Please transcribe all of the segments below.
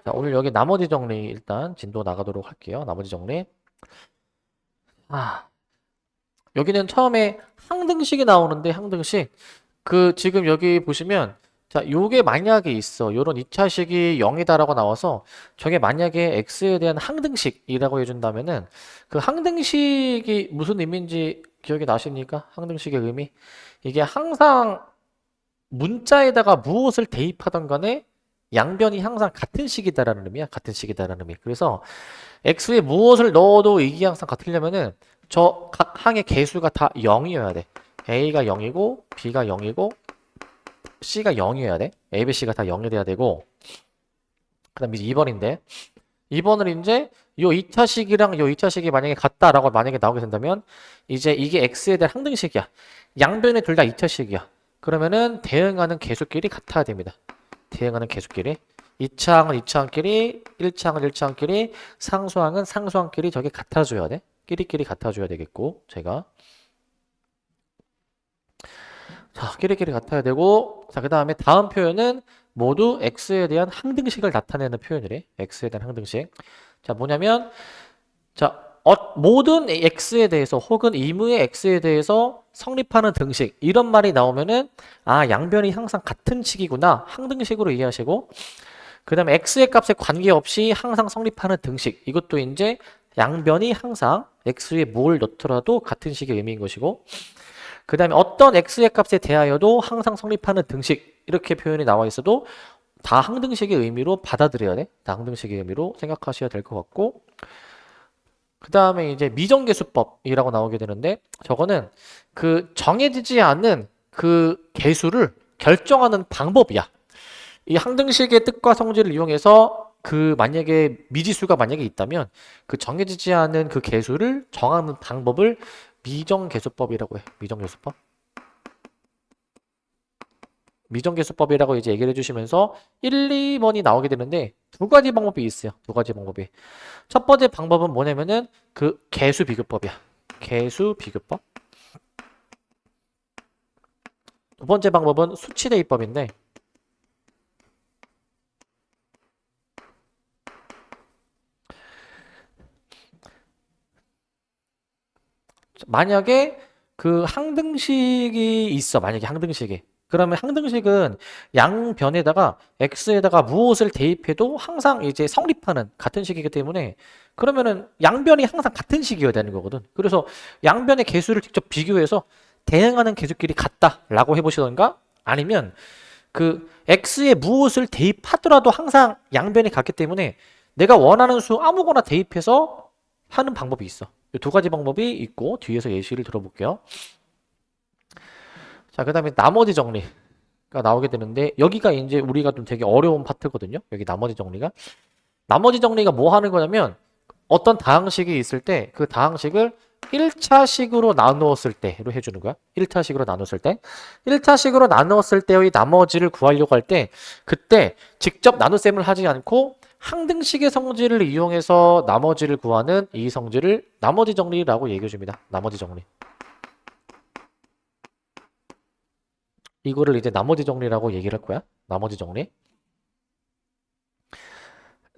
자, 오늘 여기 나머지 정리 일단 진도 나가도록 할게요. 나머지 정리. 아, 여기는 처음에 항등식이 나오는데 항등식. 지금 여기 보시면 자, 요게 만약에 있어. 요런 2차식이 0이다라고 나와서 저게 만약에 x에 대한 항등식이라고 해준다면은 그 항등식이 무슨 의미인지 기억이 나십니까? 항등식의 의미? 이게 항상 문자에다가 무엇을 대입하던 간에 양변이 항상 같은 식이다라는 의미야. 같은 식이다라는 의미. 그래서 x에 무엇을 넣어도 이게 항상 같으려면은 저 각 항의 개수가 다 0이어야 돼. a가 0이고 b가 0이고 c가 0이어야 돼. a, b, c가 다 0이 돼야 되고 그 다음에 2번인데 2번을 이제 요 2차식이랑 요 2차식이 만약에 같다라고 만약에 나오게 된다면 이제 이게 x에 대한 항등식이야. 양변이 둘 다 2차식이야. 그러면은 대응하는 개수끼리 같아야 됩니다. 대응하는 개수끼리 2차항은 2차항끼리 1차항은 1차항끼리 상수항은 상수항끼리 저게 같아줘야 돼. 끼리끼리 같아줘야 되겠고 제가 자 끼리끼리 같아야 되고 자 그 다음에 다음 표현은 모두 x에 대한 항등식을 나타내는 표현이래. x에 대한 항등식. 자 뭐냐면 자 모든 x에 대해서 혹은 의무의 x에 대해서 성립하는 등식 이런 말이 나오면은 아 양변이 항상 같은 식이구나 항등식으로 이해하시고 그 다음에 x의 값에 관계없이 항상 성립하는 등식 이것도 이제 양변이 항상 x에 뭘 넣더라도 같은 식의 의미인 것이고 그 다음에 어떤 x의 값에 대하여도 항상 성립하는 등식 이렇게 표현이 나와 있어도 다 항등식의 의미로 받아들여야 돼. 다 항등식의 의미로 생각하셔야 될 것 같고 그 다음에 이제 미정계수법이라고 나오게 되는데 저거는 그 정해지지 않은 그 개수를 결정하는 방법이야. 이 항등식의 뜻과 성질을 이용해서 그 만약에 미지수가 만약에 있다면 그 정해지지 않은 그 개수를 정하는 방법을 미정계수법이라고 해. 미정계수법. 미정계수법이라고 이제 얘기를 해주시면서 1, 2번이 나오게 되는데 두 가지 방법이 있어요. 두 가지 방법이. 첫 번째 방법은 뭐냐면은 그 개수 비교법이야. 개수 비교법. 두 번째 방법은 수치 대입법인데 만약에 그 항등식이 있어. 만약에 항등식이. 그러면 항등식은 양변에다가 x에다가 무엇을 대입해도 항상 이제 성립하는 같은 식이기 때문에 그러면은 양변이 항상 같은 식이어야 되는 거거든. 그래서 양변의 개수를 직접 비교해서 대응하는 개수끼리 같다라고 해보시던가 아니면 그 x에 무엇을 대입하더라도 항상 양변이 같기 때문에 내가 원하는 수 아무거나 대입해서 하는 방법이 있어. 이 두 가지 방법이 있고 뒤에서 예시를 들어볼게요. 자, 그 다음에 나머지 정리가 나오게 되는데 여기가 이제 우리가 좀 되게 어려운 파트거든요. 여기 나머지 정리가. 나머지 정리가 뭐 하는 거냐면 어떤 다항식이 있을 때 그 다항식을 1차식으로 나누었을 때로 해주는 거야. 1차식으로 나눴을 때. 1차식으로 나누었을 때의 나머지를 구하려고 할 때 그때 직접 나눗셈을 하지 않고 항등식의 성질을 이용해서 나머지를 구하는 이 성질을 나머지 정리라고 얘기해 줍니다. 나머지 정리. 이거를 이제 나머지 정리라고 얘기를 할 거야. 나머지 정리.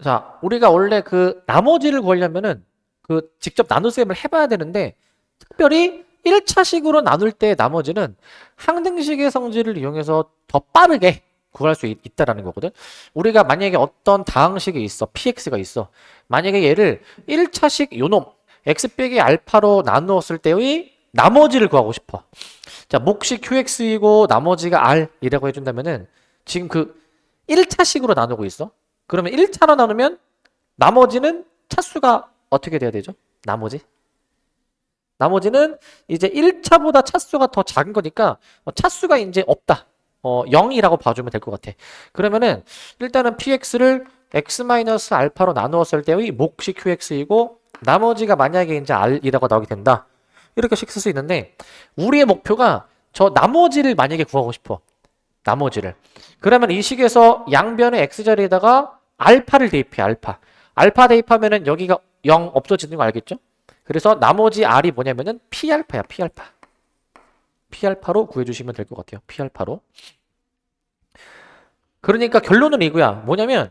자, 우리가 원래 그 나머지를 구하려면은 그 직접 나눗셈을 해봐야 되는데 특별히 1차식으로 나눌 때 나머지는 항등식의 성질을 이용해서 더 빠르게 구할 수 있다라는 거거든. 우리가 만약에 어떤 다항식이 있어. px가 있어. 만약에 얘를 1차식 요놈 x 빼기 알파로 나누었을 때의 나머지를 구하고 싶어. 자, 몫이 qx이고 나머지가 r이라고 해준다면은 지금 그 1차식으로 나누고 있어. 그러면 1차로 나누면 나머지는 차수가 어떻게 돼야 되죠? 나머지는 이제 1차보다 차수가 더 작은 거니까 차수가 이제 없다. 0이라고 봐주면 될 것 같아. 그러면은 일단은 px를 x-알파로 나누었을 때의 몫이 qx이고 나머지가 만약에 이제 r이라고 나오게 된다. 이렇게 쓸 수 있는데 우리의 목표가 저 나머지를 만약에 구하고 싶어. 나머지를. 그러면 이 식에서 양변의 x자리에다가 알파를 대입해. 알파 대입하면은 여기가 0 없어지는 거 알겠죠? 그래서 나머지 r이 뭐냐면은 p알파야. p알파로 구해주시면 될 것 같아요. p알파로. 그러니까 결론은 이거야. 뭐냐면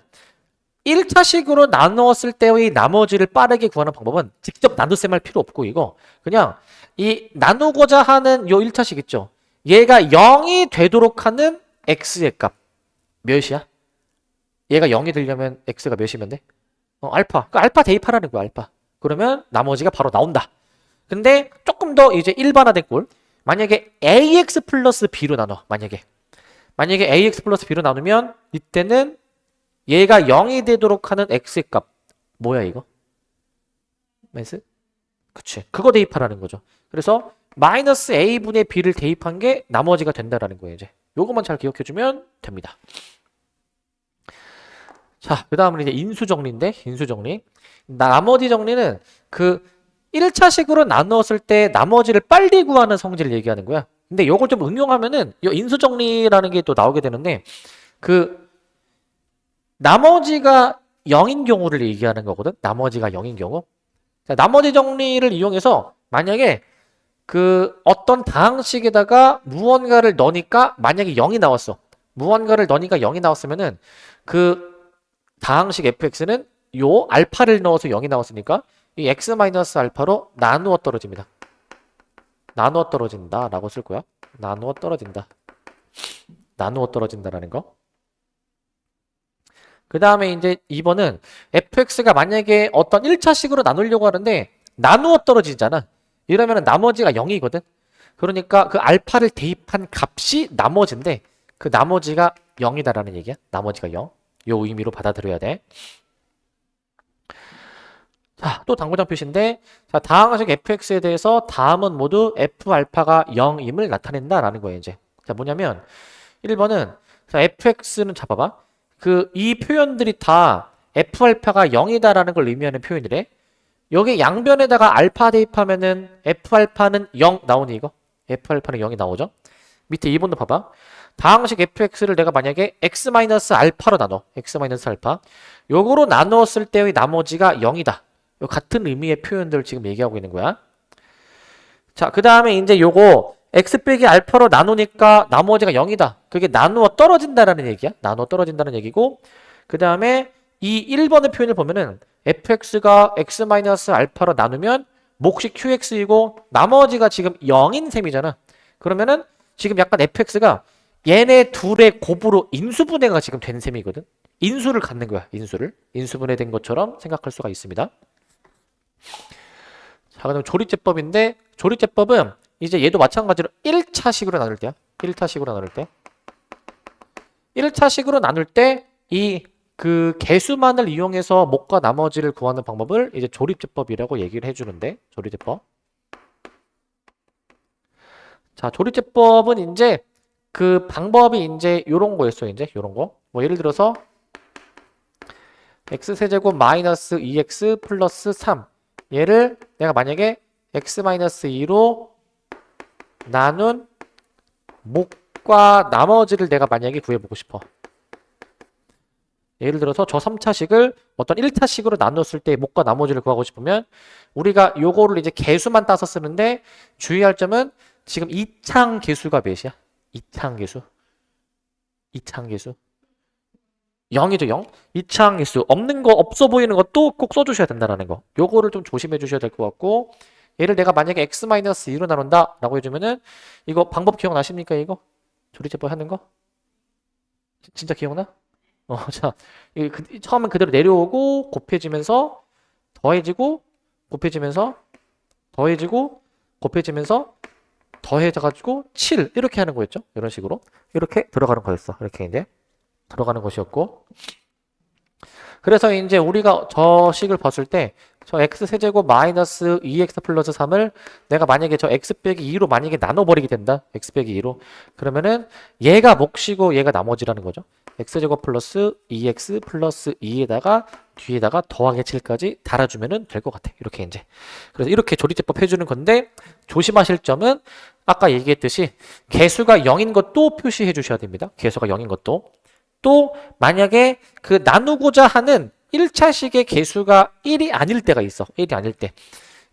1차식으로 나누었을 때의 나머지를 빠르게 구하는 방법은 직접 나눗셈 할 필요 없고 이거 그냥 이 나누고자 하는 요 1차식 있죠. 얘가 0이 되도록 하는 x의 값 몇이야? 얘가 0이 되려면 x가 몇이면 돼? 알파. 그 알파 대입하라는 거야, 알파. 그러면 나머지가 바로 나온다. 근데 조금 더 이제 일반화된 꼴. 만약에 ax 플러스 b로 나눠. 만약에 ax 플러스 b로 나누면 이때는 얘가 0이 되도록 하는 x의 값. 뭐야 이거? 마이너스? 그치. 그거 대입하라는 거죠. 그래서 마이너스 a분의 b를 대입한 게 나머지가 된다라는 거예요. 이제 요것만 잘 기억해주면 됩니다. 자, 그 다음은 이제 인수정리인데, 인수정리. 나머지 정리는 그 1차식으로 나누었을 때 나머지를 빨리 구하는 성질을 얘기하는 거야. 근데 요걸 좀 응용하면은 이 인수정리라는 게 또 나오게 되는데, 그 나머지가 0인 경우를 얘기하는 거거든. 나머지가 0인 경우. 자, 나머지 정리를 이용해서 만약에 그 어떤 다항식에다가 무언가를 넣으니까 만약에 0이 나왔어. 무언가를 넣으니까 0이 나왔으면은 그 다항식 fx는 요 알파를 넣어서 0이 나왔으니까 이 x 마이너스 알파로 나누어 떨어집니다. 나누어 떨어진다 라고 쓸 거야. 나누어 떨어진다. 나누어 떨어진다라는 거. 그 다음에 이제 2번은 fx가 만약에 어떤 1차식으로 나누려고 하는데 나누어 떨어지잖아. 이러면 나머지가 0이거든. 그러니까 그 알파를 대입한 값이 나머지인데 그 나머지가 0이다라는 얘기야. 나머지가 0. 요 의미로 받아들여야 돼. 자, 또 당구장 표시인데, 자, 다항식 fx에 대해서 다음은 모두 f 알파가 0임을 나타낸다라는 거예요, 이제. 자, 뭐냐면 1번은 자, fx는 잡아봐. 그 이 표현들이 다 f 알파가 0이다라는 걸 의미하는 표현이래. 여기 양변에다가 알파 대입하면은 f 알파는 0 나오니 이거? f 알파는 0이 나오죠? 밑에 2번도 봐봐. 다항식 fx를 내가 만약에 x-알파로 나눠. x-알파. 요거로 나누었을 때의 나머지가 0이다. 요 같은 의미의 표현들을 지금 얘기하고 있는 거야. 자, 그 다음에 이제 요거 x 빼기 알파로 나누니까 나머지가 0이다. 그게 나누어 떨어진다라는 얘기야. 나누어 떨어진다는 얘기고, 그 다음에 이 1번의 표현을 보면은 fx가 x-알파로 나누면 몫이 qx이고 나머지가 지금 0인 셈이잖아. 그러면은 지금 약간 fx가 얘네 둘의 곱으로 인수분해가 지금 된 셈이거든. 인수를 갖는 거야. 인수를. 인수분해된 것처럼 생각할 수가 있습니다. 자, 그다음 조리제법인데 조리제법은 이제 얘도 마찬가지로 1차식으로 나눌 때야. 1차식으로 나눌 때. 1차식으로 나눌 때 이 그 개수만을 이용해서 몫과 나머지를 구하는 방법을 이제 조리제법이라고 얘기를 해주는데 조리제법. 자, 조리제법은 이제 그 방법이 이제 요런 거였어. 이제 요런 거. 뭐 예를 들어서 x세제곱 마이너스 2x 플러스 3 얘를 내가 만약에 x 마이너스 2로 나눈 몫과 나머지를 내가 만약에 구해보고 싶어. 예를 들어서 저 3차식을 어떤 1차식으로 나눴을 때 몫과 나머지를 구하고 싶으면 우리가 요거를 이제 개수만 따서 쓰는데 주의할 점은 지금 이창 개수가 몇이야? 이창 개수. 0이죠, 0. 이창 개수. 없는 거, 없어 보이는 것도 꼭 써주셔야 된다는 거. 요거를 좀 조심해 주셔야 될 것 같고, 얘를 내가 만약에 x-2로 나눈다 라고 해주면은 이거 방법 기억나십니까, 이거? 조리제법 하는 거? 진짜 기억나? 자, 처음엔 그대로 내려오고 곱해지면서 더해지고 곱해지면서 더해지고 곱해지면서 더해져가지고 7 이렇게 하는 거였죠. 이런 식으로 이렇게 들어가는 거였어. 이렇게 이제 들어가는 것이었고, 그래서 이제 우리가 저 식을 봤을 때 저 x세제곱 마이너스 2x 플러스 3을 내가 만약에 저 x 빼기 2로 만약에 나눠버리게 된다. x 빼기 2로. 그러면은 얘가 몫이고 얘가 나머지라는 거죠. x제곱 플러스 2x 플러스 2에다가 뒤에다가 더하기 7까지 달아주면은 될 것 같아. 이렇게 이제. 그래서 이렇게 조리제법 해주는 건데 조심하실 점은 아까 얘기했듯이 개수가 0인 것도 표시해 주셔야 됩니다. 개수가 0인 것도. 또 만약에 그 나누고자 하는 1차식의 개수가 1이 아닐 때가 있어. 1이 아닐 때.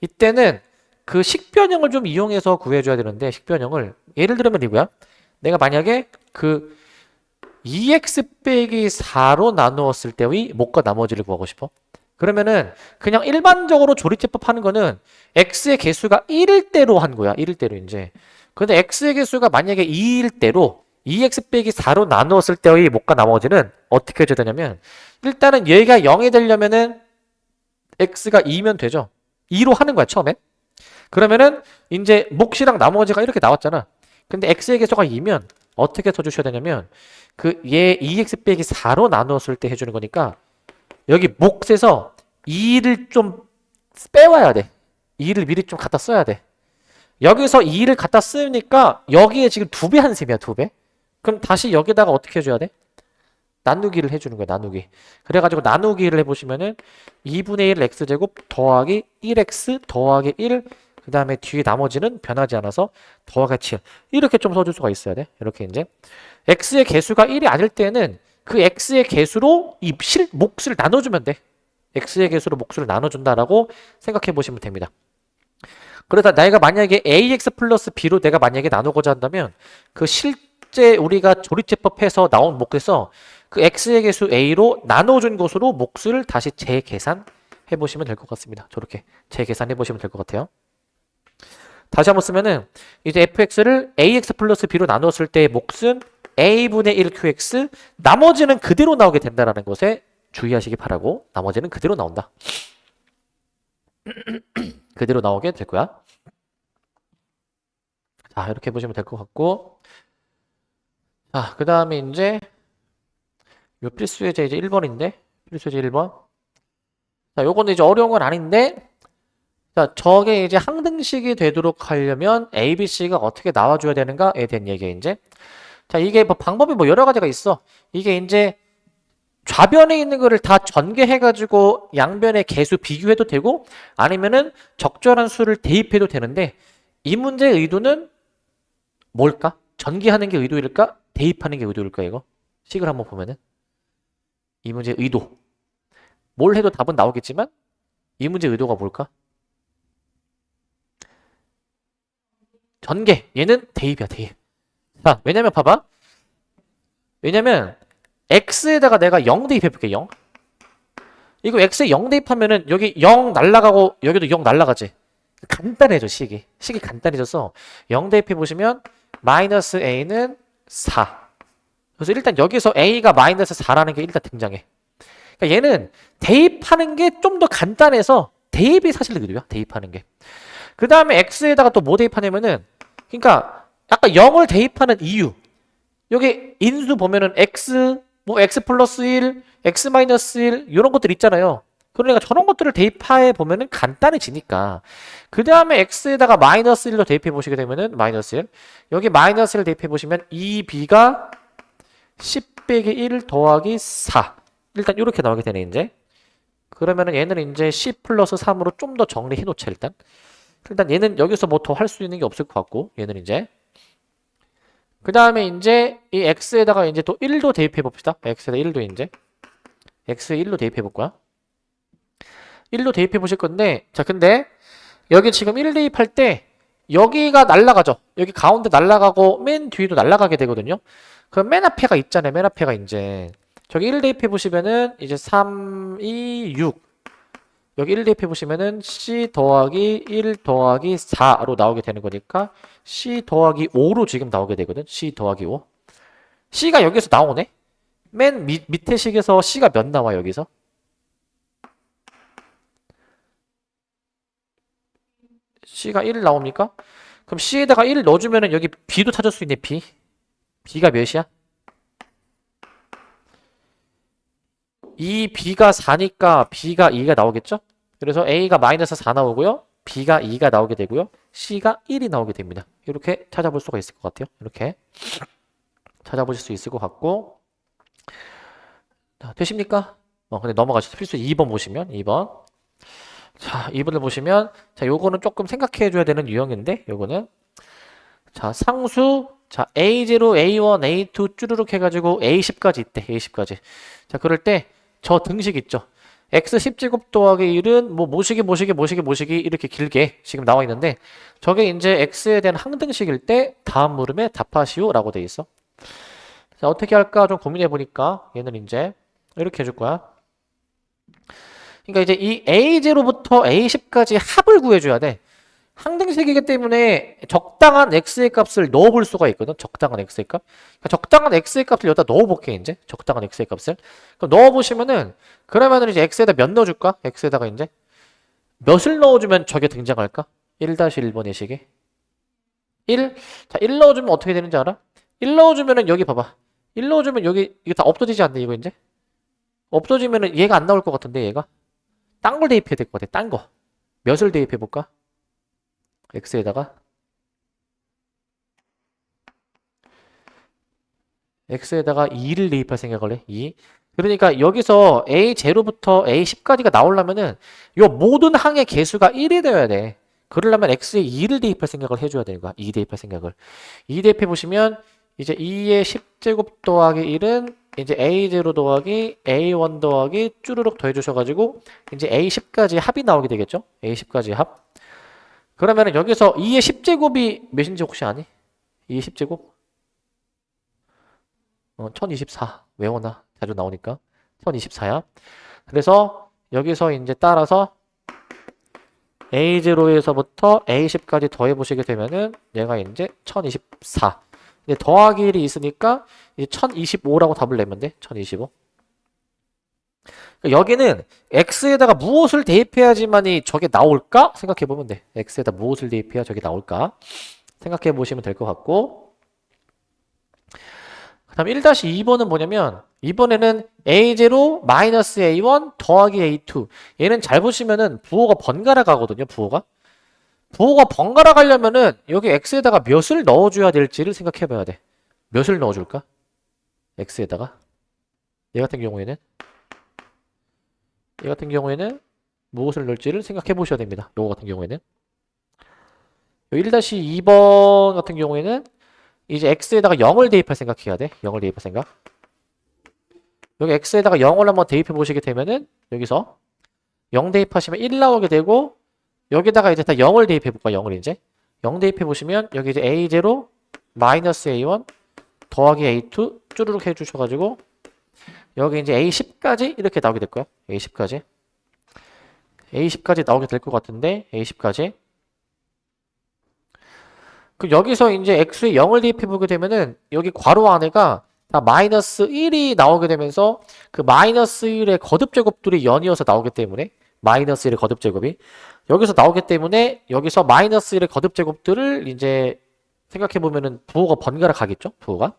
이때는 그 식변형을 좀 이용해서 구해줘야 되는데 식변형을 예를 들면 이거야. 내가 만약에 그 2x 빼기 4로 나누었을 때의 목과 나머지를 구하고 싶어. 그러면은 그냥 일반적으로 조리제법 하는 거는 x의 개수가 1일 때로 한 거야. 1일 때로 이제. 근데 x의 개수가 만약에 2일 때로 2x 빼기 4로 나누었을 때의 목과 나머지는 어떻게 해줘야 되냐면 일단은 얘가 0이 되려면은 x가 2면 되죠. 2로 하는 거야 처음에. 그러면은 이제 몫이랑 나머지가 이렇게 나왔잖아. 근데 x의 개수가 2면 어떻게 써주셔야 되냐면 그 얘 2x 빼기 4로 나누었을 때 해주는 거니까 여기 몫에서 2를 좀 빼와야 돼. 2를 미리 좀 갖다 써야 돼. 여기서 2를 갖다 쓰니까 여기에 지금 2배 한 셈이야 2배. 그럼 다시 여기다가 어떻게 해줘야 돼? 나누기를 해주는 거야 나누기. 그래가지고 나누기를 해보시면은 2분의 1 x제곱 더하기 1x 더하기 1 그 다음에 뒤에 나머지는 변하지 않아서 더하기 7 이렇게 좀 써줄 수가 있어야 돼. 이렇게 이제 x의 개수가 1이 아닐 때는 그 x의 개수로 이 몫을 나눠주면 돼. x의 개수로 몫을 나눠준다라고 생각해 보시면 됩니다. 그러다 내가 만약에 ax 플러스 b로 내가 만약에 나누고자 한다면 그 실제 우리가 조리제법해서 나온 몫에서 그 x의 개수 a로 나눠준 것으로 몫을 다시 재계산해 보시면 될 것 같습니다. 저렇게 재계산해 보시면 될 것 같아요. 다시 한번 쓰면은 이제 fx를 ax 플러스 b로 나눴을 때의 몫은 a분의 1qx 나머지는 그대로 나오게 된다는 것에 주의하시기 바라고. 나머지는 그대로 나온다. 그대로 나오게 될 거야. 자, 이렇게 보시면 될 것 같고. 자, 그 다음에 이제 요 필수예제 이제 1번인데 필수예제 1번. 자, 요거는 이제 어려운 건 아닌데 자, 저게 이제 항등식이 되도록 하려면 A, B, C가 어떻게 나와줘야 되는가에 대한 얘기야, 이제. 자, 이게 뭐 방법이 뭐 여러 가지가 있어. 이게 이제 좌변에 있는 거를 다 전개해가지고 양변의 개수 비교해도 되고 아니면은 적절한 수를 대입해도 되는데 이 문제의 의도는 뭘까? 전개하는 게 의도일까? 대입하는 게 의도일까, 이거? 식을 한번 보면은. 이 문제의 의도. 뭘 해도 답은 나오겠지만 이 문제의 의도가 뭘까? 전개. 얘는 대입이야, 대입. 자, 왜냐면 봐봐. 왜냐면 x에다가 내가 0 대입해볼게, 0. 이거 x에 0 대입하면은 여기 0 날라가고 여기도 0 날라가지. 간단해져, 식이. 식이 간단해져서 0 대입해보시면 마이너스 a는 4. 그래서 일단 여기서 a가 마이너스 4라는 게 일단 등장해. 그러니까 얘는 대입하는 게 좀 더 간단해서 대입이 사실 의도야, 대입하는 게. 그 다음에 x에다가 또 뭐 대입하냐면은 그러니까 아까 0을 대입하는 이유 여기 인수 보면은 x 뭐 x 플러스 1 x 마이너스 1 이런 것들 있잖아요. 그러니까 저런 것들을 대입해 보면은 간단해지니까 그 다음에 x에다가 마이너스 1로 대입해 보시게 되면은 마이너스 1 여기 마이너스 1을 대입해 보시면 2b가 10 빼기 1 더하기 4 일단 이렇게 나오게 되네 이제. 그러면은 얘는 이제 10 플러스 3으로 좀 더 정리해 놓자 일단 얘는 여기서 뭐 더 할 수 있는 게 없을 것 같고 얘는 이제 그 다음에 이제 이 x에다가 이제 또 1도 대입해 봅시다. x에다 1도 이제 x에 1로 대입해 볼 거야. 1로 대입해 보실 건데 자 근데 여기 지금 1 대입할 때 여기가 날라가죠. 여기 가운데 날라가고 맨 뒤도 날라가게 되거든요. 그럼 맨 앞에가 있잖아요. 맨 앞에가 이제 저기 1 대입해 보시면은 이제 3, 2, 6 여기 1 대입해 보시면은 C 더하기 1 더하기 4로 나오게 되는 거니까 C 더하기 5로 지금 나오게 되거든. C 더하기 5. C가 여기서 나오네. 맨 밑에 식에서 C가 몇 나와 여기서? C가 1 나옵니까? 그럼 C에다가 1 넣어주면은 여기 B도 찾을 수 있네. B. B가 몇이야? 이 B가 4니까 B가 2가 나오겠죠? 그래서 A가 마이너스 4 나오고요. B가 2가 나오게 되고요. C가 1이 나오게 됩니다. 이렇게 찾아볼 수가 있을 것 같아요. 이렇게 찾아보실 수 있을 것 같고 자, 되십니까? 근데 넘어가시죠. 필수 2번 보시면 2번 자 2번을 보시면 자 요거는 조금 생각해 줘야 되는 유형인데 요거는 자 상수 자 A0, A1, A2 쭈르륵 해가지고 A10까지 있대. A10까지 자 그럴 때 저 등식 있죠. x10제곱 더하기 1은 뭐 모시기 이렇게 길게 지금 나와 있는데 저게 이제 x에 대한 항등식일 때 다음 물음에 답하시오 라고 돼 있어. 자, 어떻게 할까 좀 고민해 보니까 얘는 이제 이렇게 해줄 거야. 그러니까 이제 이 A0부터 A10까지 합을 구해줘야 돼. 항등식이기 때문에 적당한 x의 값을 넣어볼 수가 있거든. 적당한 x의 값. 그러니까 적당한 x의 값을 여기다 넣어볼게 이제. 적당한 x의 값을. 그럼 넣어보시면은 그러면은 이제 x에다 몇 넣어줄까? x에다가 이제 몇을 넣어주면 저게 등장할까? 1-1번의 식에 1. 자, 1 넣어주면 어떻게 되는지 알아? 1 넣어주면은 여기 봐봐. 1 넣어주면 여기 이거 다 없어지지 않네 이거 이제. 없어지면은 얘가 안 나올 것 같은데 얘가. 딴 걸 대입해야 될 것 같아. 딴 거. 몇을 대입해볼까? x에다가 x에다가 2를 대입할 생각을 해. 2. 그러니까 여기서 a0부터 a10까지가 나오려면은 요 모든 항의 개수가 1이 되어야 돼. 그러려면 x에 2를 대입할 생각을 해줘야 되는 거야. 2 대입할 생각을. 2 대입해 보시면 이제 2의 10제곱 더하기 1은 이제 a0 더하기 a1 더하기 쭈르륵 더해 주셔가지고 이제 a10까지 합이 나오게 되겠죠. a10까지 합. 그러면은 여기서 2의 10제곱이 몇인지 혹시 아니? 2의 10제곱? 1024. 외워놔. 자주 나오니까. 1024야. 그래서 여기서 이제 따라서 A0에서부터 A10까지 더해보시게 되면은 얘가 이제 1024. 근데 더하기 1이 있으니까 이제 1025라고 답을 내면 돼. 1025. 그러니까 여기는 X에다가 무엇을 대입해야지만이 저게 나올까? 생각해보면 돼. X에다 무엇을 대입해야 저게 나올까? 생각해보시면 될 것 같고. 그 다음 1-2번은 뭐냐면 이번에는 A0 마이너스 A1 더하기 A2 얘는 잘 보시면은 부호가 번갈아 가거든요. 부호가 번갈아 가려면은 여기 X에다가 몇을 넣어줘야 될지를 생각해 봐야 돼. 몇을 넣어줄까? X에다가 얘 같은 경우에는 무엇을 넣을지를 생각해 보셔야 됩니다. 요거 같은 경우에는 1-2번 같은 경우에는 이제 x에다가 0을 대입할 생각해야 돼. 0을 대입할 생각. 여기 x에다가 0을 한번 대입해 보시게 되면은 여기서 0 대입하시면 1 나오게 되고 여기다가 이제 다 0을 대입해 볼까? 0을 이제 0 대입해 보시면 여기 이제 a0 마이너스 a1 더하기 a2 쭈르륵 해 주셔가지고 여기 이제 a10까지 이렇게 나오게 될 거야. a10까지 나오게 될 것 같은데 a10까지 그 여기서 이제 x에 0을 대입해 보게 되면은 여기 괄호 안에가 다 마이너스 1이 나오게 되면서 그 마이너스 1의 거듭제곱들이 연이어서 나오기 때문에 마이너스 1의 거듭제곱이 여기서 나오기 때문에 여기서 마이너스 1의 거듭제곱들을 이제 생각해 보면은 부호가 번갈아 가겠죠. 부호가.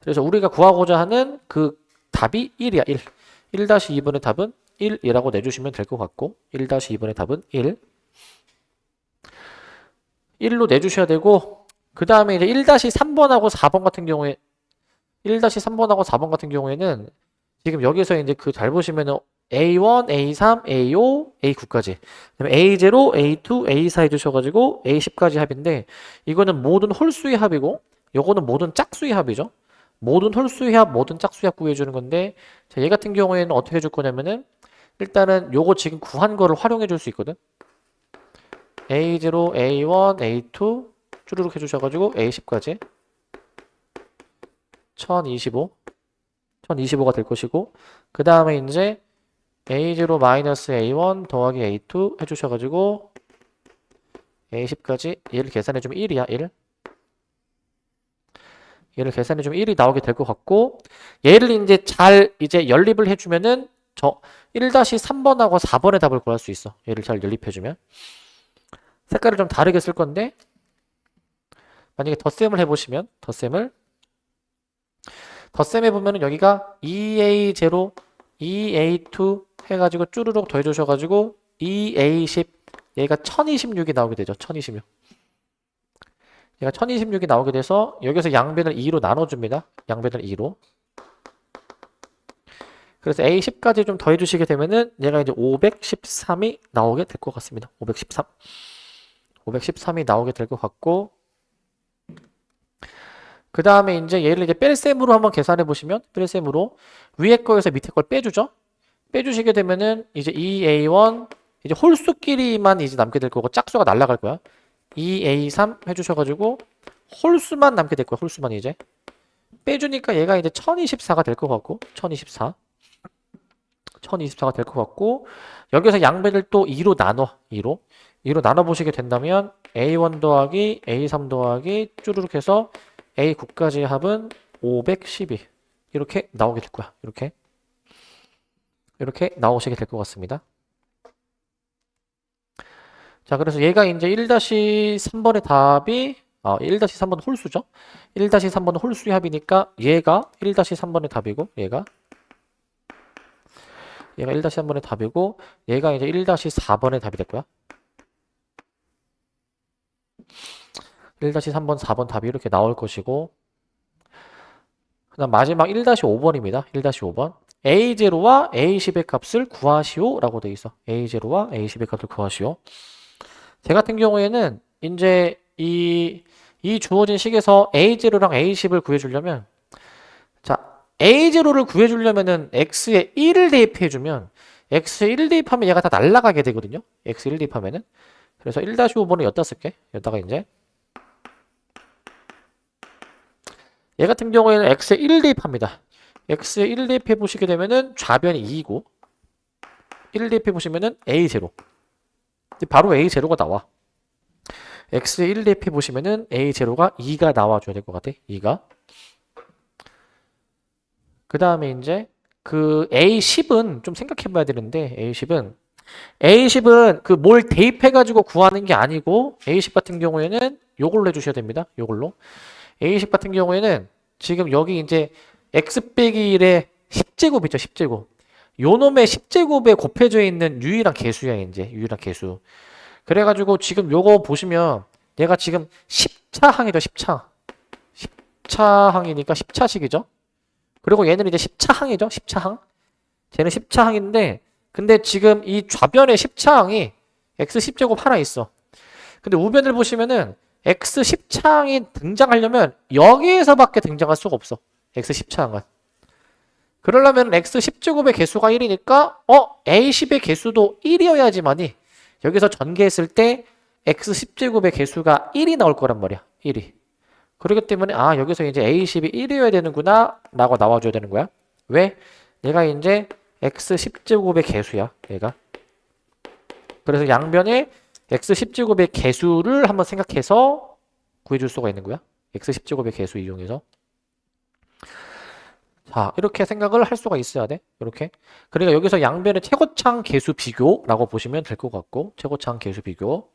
그래서 우리가 구하고자 하는 그 답이 1이야. 1. 1-2번의 답은 1이라고 내주시면 될 것 같고 1-2번의 답은 1. 1로 내주셔야 되고 그 다음에 이제 1-3번하고 4번 같은 경우에 1-3번하고 4번 같은 경우에는 지금 여기서 이제 그 잘 보시면은 A1, A3, A5, A9까지 그다음에 A0, A2, A4 해주셔가지고 A10까지 합인데 이거는 모든 홀수의 합이고 요거는 모든 짝수의 합이죠. 모든 홀수의 합, 모든 짝수의 합 구해주는 건데 자, 얘 같은 경우에는 어떻게 해줄 거냐면은 일단은 요거 지금 구한 거를 활용해 줄 수 있거든. A0, A1, A2 쭈르륵 해주셔가지고 A10까지 1025가 될 것이고 그 다음에 이제 A0 마이너스 A1 더하기 A2 해주셔가지고 A10까지 얘를 계산해주면 1이야 1. 얘를 계산해주면 1이 나오게 될 것 같고 얘를 이제 잘 이제 연립을 해주면은 저 1-3번하고 4번의 답을 구할 수 있어. 얘를 잘 연립해주면 색깔을 좀 다르게 쓸 건데 만약에 덧셈을 해보시면 덧셈해 보면은 여기가 2A0, 2A2 해가지고 쭈르륵 더해 주셔가지고 2A10 얘가 1026이 나오게 되죠. 1026 얘가 1026이 나오게 돼서 여기서 양변을 2로 나눠줍니다. 양변을 2로 그래서 A10까지 좀 더해 주시게 되면은 얘가 이제 513이 나오게 될 것 같습니다. 513이 나오게 될 것 같고 그 다음에 이제 얘를 이제 뺄셈으로 한번 계산해 보시면 뺄셈으로 위에 거에서 밑에 걸 빼주죠. 빼주시게 되면은 이제 2A1 이제 홀수끼리만 이제 남게 될 거고 짝수가 날라갈 거야. 2A3 해주셔가지고 홀수만 남게 될 거야. 홀수만 이제 빼주니까 얘가 이제 1024가 될 것 같고 1024가 될 것 같고 여기서 양변을 또 2로 나눠 2로 나눠 보시게 된다면 A1 더하기 A3 더하기 쭈루룩 해서 A9까지의 합은 512 이렇게 나오게 될 거야. 이렇게 나오시게 될 것 같습니다. 자, 그래서 얘가 이제 1-3번의 답이 1-3번 홀수죠. 1-3번 홀수의 합이니까 얘가 1-3번의 답이고 얘가 1-3번의 답이고 얘가 이제 1-4번의 답이 될 거야. 1-3번, 4번 답이 이렇게 나올 것이고 그다음 마지막 1-5번입니다. 1-5번. A0와 A10의 값을 구하시오 라고 되어 있어. A0와 A10의 값을 구하시오. 제 같은 경우에는 이제 이 주어진 식에서 A0랑 A10을 구해주려면 자 A0를 구해주려면은 X에 1을 대입해주면 X에 1 대입하면 얘가 다 날아가게 되거든요. X에 1 대입하면은 그래서 1-5번은 여기다 쓸게. 여기다가 이제 얘 같은 경우에는 X에 1 대입합니다. X에 1 대입해 보시게 되면은 좌변이 2이고 1 대입해 보시면은 A0 바로 A0가 나와. X에 1 대입해 보시면은 A0가 2가 나와줘야 될 것 같아. 2가. 그 다음에 이제 그 A10은 좀 생각해 봐야 되는데 A10은 그 뭘 대입해 가지고 구하는 게 아니고 A10 같은 경우에는 요걸로 해주셔야 됩니다. 요걸로. A10 같은 경우에는 지금 여기 이제 X 빼기 1의 10제곱 있죠. 10제곱. 요 놈의 10제곱에 곱해져 있는 유일한 개수야. 이제 유일한 개수. 그래가지고 지금 요거 보시면 얘가 지금 10차항이죠. 10차항이니까 10차식이죠. 그리고 얘는 이제 10차항이죠. 10차항. 쟤는 10차항인데 근데 지금 이 좌변에 10차항이 X 10제곱 하나 있어. 근데 우변을 보시면은 X 10차항이 등장하려면 여기에서밖에 등장할 수가 없어. X 10차항은. 그러려면 X 10제곱의 개수가 1이니까 A10의 개수도 1이어야지만이 여기서 전개했을 때 X 10제곱의 개수가 1이 나올 거란 말이야. 1이. 그렇기 때문에 여기서 이제 A10이 1이어야 되는구나 라고 나와줘야 되는 거야. 왜? 얘가 이제 X 10제곱의 개수야. 얘가. 그래서 양변에 X 10제곱의 개수를 한번 생각해서 구해줄 수가 있는 거야. X 10제곱의 개수 이용해서. 자, 이렇게 생각을 할 수가 있어야 돼. 이렇게. 그러니까 여기서 양변의 최고창 개수 비교라고 보시면 될 것 같고, 최고창 개수 비교.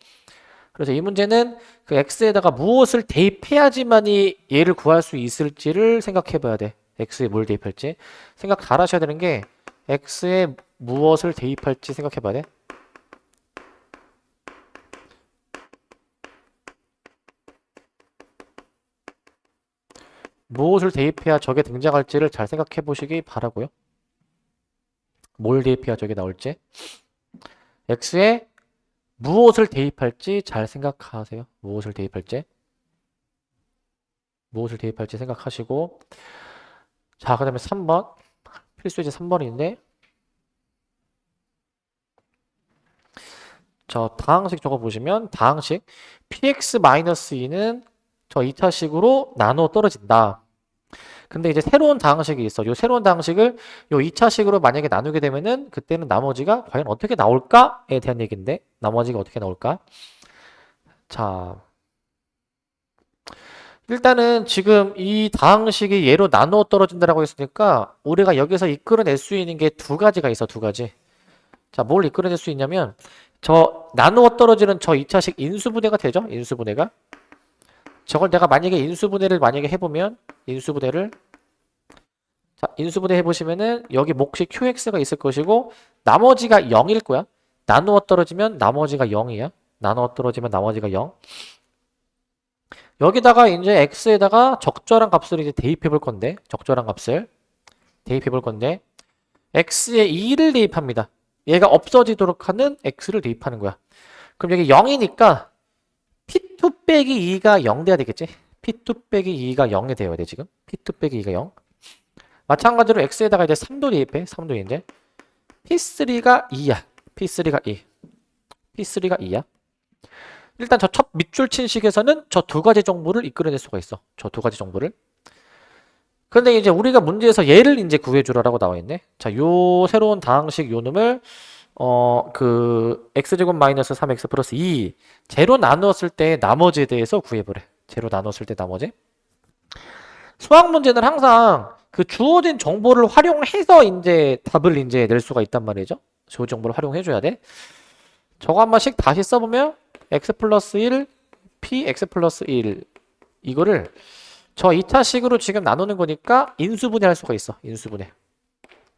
그래서 이 문제는 그 X에다가 무엇을 대입해야지만이 얘를 구할 수 있을지를 생각해 봐야 돼. X에 뭘 대입할지. 생각 잘 하셔야 되는 게 X에 무엇을 대입할지 생각해 봐야 돼. 무엇을 대입해야 저게 등장할지를 잘 생각해 보시기 바라고요. 뭘 대입해야 저게 나올지. X에 무엇을 대입할지 잘 생각하세요. 무엇을 대입할지 생각하시고 자, 그 다음에 3번 필수이제 3번인데 저 다항식 적어보시면 다항식 px-2는 저 2차식으로 나누어 떨어진다. 근데 이제 새로운 다항식이 있어. 요 새로운 다항식을 요 2차식으로 만약에 나누게 되면은 그때는 나머지가 과연 어떻게 나올까에 대한 얘기인데 나머지가 어떻게 나올까? 자, 일단은 지금 이 다항식이 얘로 나누어 떨어진다라고 했으니까 우리가 여기서 이끌어낼 수 있는 게 두 가지가 있어. 두 가지. 자, 뭘 이끌어낼 수 있냐면 저 나누어 떨어지는 저 2차식 인수분해가 되죠? 인수분해가. 저걸 내가 만약에 인수분해를 해보면 인수분해 해보시면은 여기 몫이 QX가 있을 것이고 나머지가 0일 거야. 나누어 떨어지면 나머지가 0이야. 나누어 떨어지면 나머지가 0. 여기다가 이제 X에다가 적절한 값을 이제 대입해 볼 건데 적절한 값을 대입해 볼 건데 X에 2를 대입합니다. 얘가 없어지도록 하는 X를 대입하는 거야. 그럼 여기 0이니까 P2 빼기 2가 0 돼야 되겠지? P2 빼기 2가 0이 되어야 돼, 지금. P2 빼기 2가 0. 마찬가지로 X에다가 이제 3도 대입해. 3도 이제. P3가 2야. P3가 2. P3가 2야. 일단 저 첫 밑줄 친 식에서는 저 두 가지 정보를 이끌어낼 수가 있어. 저 두 가지 정보를. 근데 이제 우리가 문제에서 얘를 이제 구해주라라고 나와 있네. 자, 요 새로운 다항식 요 놈을 x제곱 마이너스 3x 플러스 2 제로 나누었을 때 나머지에 대해서 구해보래. 제로 나누었을 때 나머지. 수학 문제는 항상 그 주어진 정보를 활용해서 이제 답을 이제 낼 수가 있단 말이죠. 주어진 정보를 활용해줘야 돼. 저거 한 번씩 다시 써보면 x 플러스 1, p x 플러스 1 이거를 저 2차식으로 지금 나누는 거니까 인수분해 할 수가 있어. 인수분해.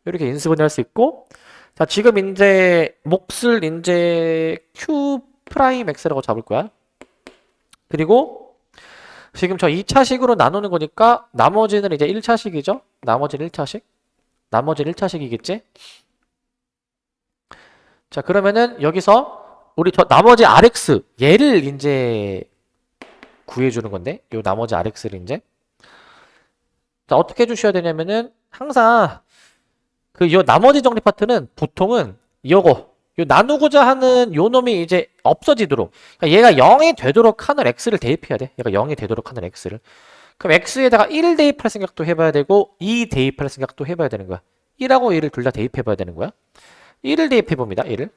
이렇게 인수분해 할 수 있고, 자, 지금 이제 몫을 이제 q 프라임 x라고 잡을 거야. 그리고 지금 저 2차식으로 나누는 거니까 나머지는 이제 1차식이죠. 나머지는 1차식. 나머지는 1차식이겠지. 자, 그러면은 여기서 우리 저 나머지 rx 얘를 이제 구해주는 건데, 요 나머지 rx를 이제 자, 어떻게 해주셔야 되냐면은 항상 요 나머지 정리 파트는 보통은 요 나누고자 하는 요 놈이 이제 없어지도록, 그러니까 얘가 0이 되도록 하는 x를 대입해야 돼. 얘가 0이 되도록 하는 x를. 그럼 x에다가 1 대입할 생각도 해봐야 되고 2 대입할 생각도 해봐야 되는 거야. 1하고 2를 둘 다 대입해봐야 되는 거야. 1을 대입해봅니다. 1을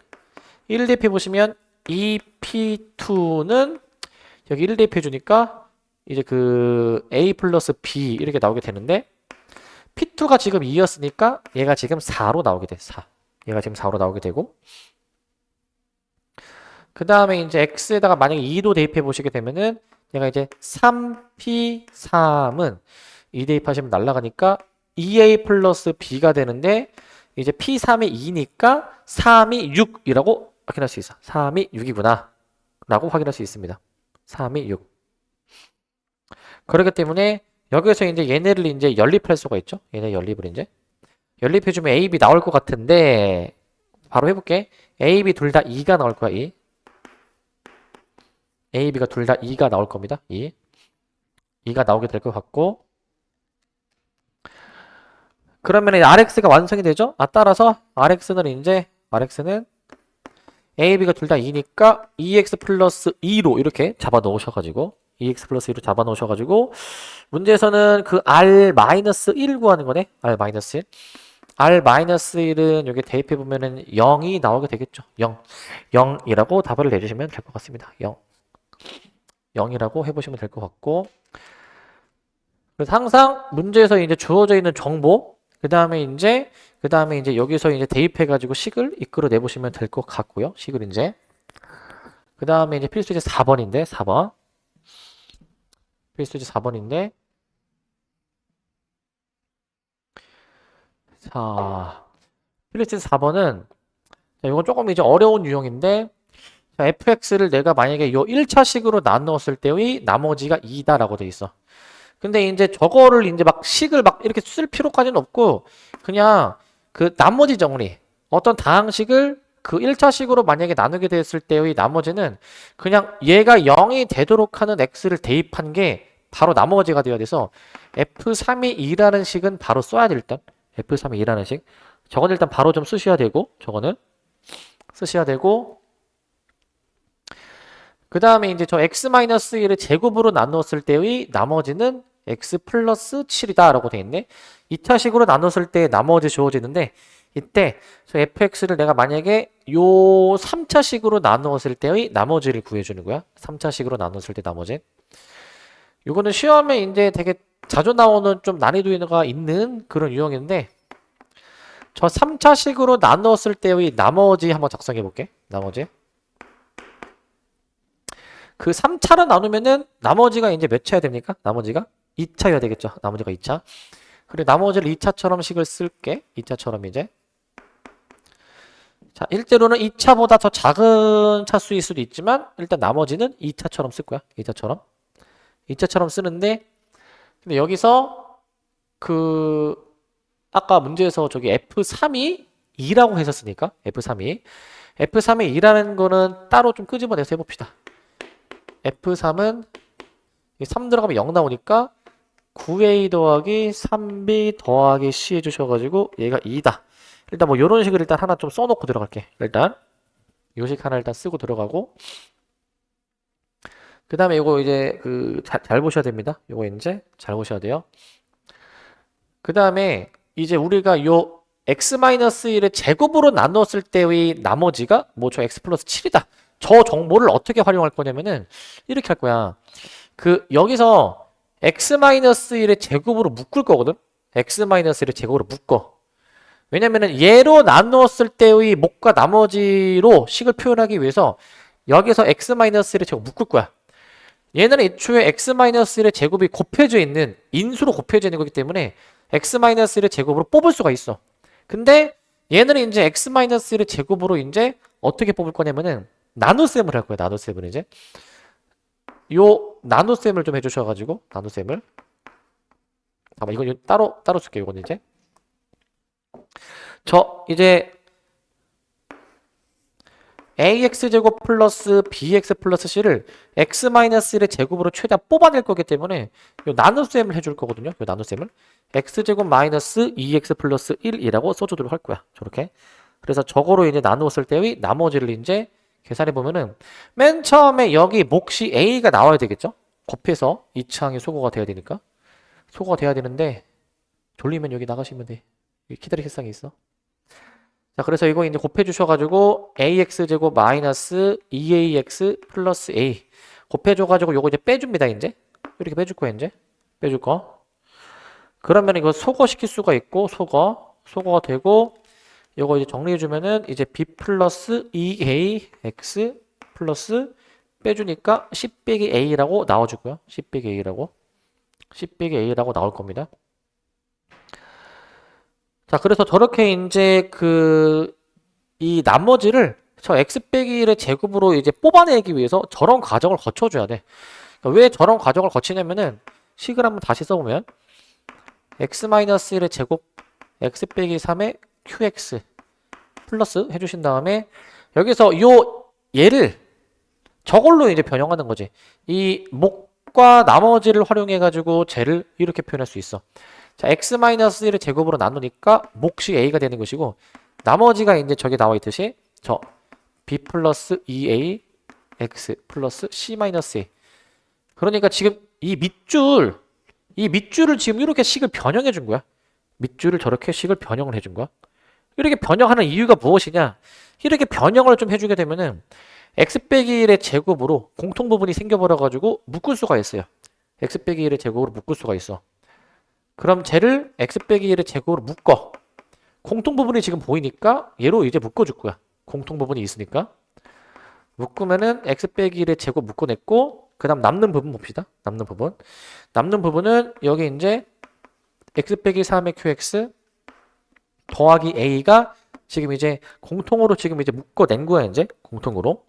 대입해보시면 2p2는 여기 1 대입해주니까 이제 a 플러스 b 이렇게 나오게 되는데, p2가 지금 2였으니까 얘가 지금 4로 나오게 돼. 4. 얘가 지금 4로 나오게 되고, 그 다음에 이제 x에다가 만약에 2도 대입해 보시게 되면은 얘가 이제 3p3은 2 대입하시면 날라가니까 2a 플러스 b가 되는데, 이제 p3이 2니까 3이 6이라고 확인할 수 있어. 3이 6이구나 라고 확인할 수 있습니다. 3이 6. 그렇기 때문에 여기서 이제 얘네를 이제 연립할 수가 있죠. 얘네 연립을 이제 연립해주면 A, B 나올 것 같은데, 바로 해볼게. A, B 둘 다 2가 나올 거야. 2. A, B가 둘 다 2가 나올 겁니다. 2. 2가 나오게 될 것 같고, 그러면 RX가 완성이 되죠. 따라서 RX는 A, B가 둘 다 2니까 2X 플러스 2로 이렇게 잡아 놓으셔가지고 2x 플러스 2로 잡아 놓으셔가지고, 문제에서는 그 r-1 구하는 거네. r-1. r-1은 여기 대입해보면은 0이 나오게 되겠죠. 0. 0이라고 답을 내주시면 될 것 같습니다. 0. 0이라고 해보시면 될 것 같고, 그래서 항상 문제에서 이제 주어져 있는 정보, 그 다음에 이제 여기서 이제 대입해가지고 식을 이끌어 내보시면 될 것 같고요. 식을 이제. 그 다음에 이제 필수제 4번인데, 4번. 필수제 4번인데, 자, 필수제 4번은, 자, 이건 조금 이제 어려운 유형인데, 자, fx를 내가 만약에 요 1차식으로 나누었을 때의 나머지가 2다라고 돼 있어. 근데 이제 저거를 이제 막 식을 막 이렇게 쓸 필요까지는 없고, 그냥 그 나머지 정리, 어떤 다항식을 그 1차식으로 만약에 나누게 됐을 때의 나머지는 그냥 얘가 0이 되도록 하는 x를 대입한 게 바로 나머지가 되어야 돼서 f3이 2라는 식은 바로 써야 돼. 일단 f3이 2라는 식, 저건 일단 바로 좀 쓰셔야 되고, 저거는 쓰셔야 되고, 그 다음에 이제 저 x-1을 제곱으로 나누었을 때의 나머지는 x 플러스 7이다 라고 되어 있네. 2차식으로 나눴을 때 나머지 주어지는데, 이때 저 fx를 내가 만약에 요 3차식으로 나누었을 때의 나머지를 구해주는 거야. 3차식으로 나눴을 때 나머지. 요거는 시험에 이제 되게 자주 나오는 좀 난이도가 있는 그런 유형인데, 저 3차식으로 나누었을 때의 나머지 한번 작성해 볼게. 나머지. 그 3차로 나누면은 나머지가 이제 몇 차야 됩니까? 나머지가 2차여야 되겠죠. 나머지가 2차. 그리고 나머지를 2차처럼 식을 쓸게. 2차처럼 이제. 자, 일대로는 2차보다 더 작은 차수일 수도 있지만 일단 나머지는 2차처럼 쓸 거야. 2차처럼. 2차처럼 쓰는데, 근데 여기서 그 아까 문제에서 저기 F3이 2라고 했었으니까 F3이 2라는 거는 따로 좀 끄집어내서 해봅시다. F3은 3 들어가면 0 나오니까 9a 더하기 3b 더하기 c 해주셔가지고 얘가 2다. 일단 뭐 요런 식을 일단 하나 좀 써놓고 들어갈게. 일단 요식 하나 일단 쓰고 들어가고, 그 다음에 이거 이제 잘 보셔야 됩니다. 요거 이제 잘 보셔야 돼요. 그 다음에 이제 우리가 요 x-1의 제곱으로 나눴을 때의 나머지가 뭐 저 x 플러스 7이다. 저 정보를 어떻게 활용할 거냐면은 이렇게 할 거야. 그 여기서 x-1의 제곱으로 묶을 거거든. x-1의 제곱으로 묶어. 왜냐면은 얘로 나누었을 때의 목과 나머지로 식을 표현하기 위해서 여기서 x-1의 제곱 묶을 거야. 얘는 애초에 x-1의 제곱이 곱해져 있는 인수로 곱해져 있는 거기 때문에 x-1의 제곱으로 뽑을 수가 있어. 근데 얘는 이제 x-1의 제곱으로 이제 어떻게 뽑을 거냐면은 나눗셈을 할 거야. 나눗셈을 이제 요 나눗셈을 좀 해주셔가지고 나눗셈을 잠깐만 이건 따로 쓸게요. 이건 이제 저 이제 ax제곱 플러스 bx 플러스 c를 x-1의 제곱으로 최대한 뽑아낼 거기 때문에 요 나눗셈을 해줄 거거든요. 요 나눗셈을 x제곱 마이너스 2x 플러스 1이라고 써주도록 할 거야. 저렇게. 그래서 저거로 이제 나누었을 때의 나머지를 이제 계산해 보면은 맨 처음에 여기 몫이 a가 나와야 되겠죠? 곱해서 2차항이 소거가 돼야 되니까 소거가 돼야 되는데 졸리면 여기 나가시면 돼. 여기 기다릴 세상에 있어. 자, 그래서 이거 이제 곱해 주셔가지고 ax제곱 마이너스 2ax 플러스 a 곱해 줘가지고 요거 이제 빼줍니다. 이제 이렇게 빼줄 거야. 이제 빼줄 거. 그러면 이거 소거시킬 수가 있고 소거가 되고 요거 이제 정리해 주면은 이제 b 플러스 2ax 플러스 빼주니까 10 빼기 a라고 나와주고요. 10 빼기 a라고 나올 겁니다. 자, 그래서 저렇게 이제 이 나머지를 저 x 빼기 1의 제곱으로 이제 뽑아내기 위해서 저런 과정을 거쳐줘야 돼. 그러니까 왜 저런 과정을 거치냐면은 식을 한번 다시 써보면 x-1의 제곱 x 빼기 3의 qx 플러스 해주신 다음에 여기서 얘를 저걸로 이제 변형하는 거지. 이 목과 나머지를 활용해가지고 쟤를 이렇게 표현할 수 있어. 자, x-1의 제곱으로 나누니까 몫이 a가 되는 것이고 나머지가 이제 저기 나와 있듯이 저 b 플러스 2a x 플러스 c 마이너스 a 그러니까 지금 이 밑줄을 지금 이렇게 식을 변형해 준 거야. 밑줄을 저렇게 식을 변형을 해준 거야. 이렇게 변형하는 이유가 무엇이냐? 이렇게 변형을 좀 해주게 되면은 x 빼기 1의 제곱으로 공통 부분이 생겨버려 가지고 묶을 수가 있어요. x 빼기 1의 제곱으로 묶을 수가 있어. 그럼 쟤를 x 빼기 1의 제곱으로 묶어. 공통 부분이 지금 보이니까 얘로 이제 묶어줄 거야. 공통 부분이 있으니까. 묶으면은 x 빼기 1의 제곱 묶어냈고 그 다음 남는 부분 봅시다. 남는 부분은 여기 이제 x 빼기 3의 qx 더하기 a가 지금 이제 공통으로 지금 이제 묶어낸 거야. 이제 공통으로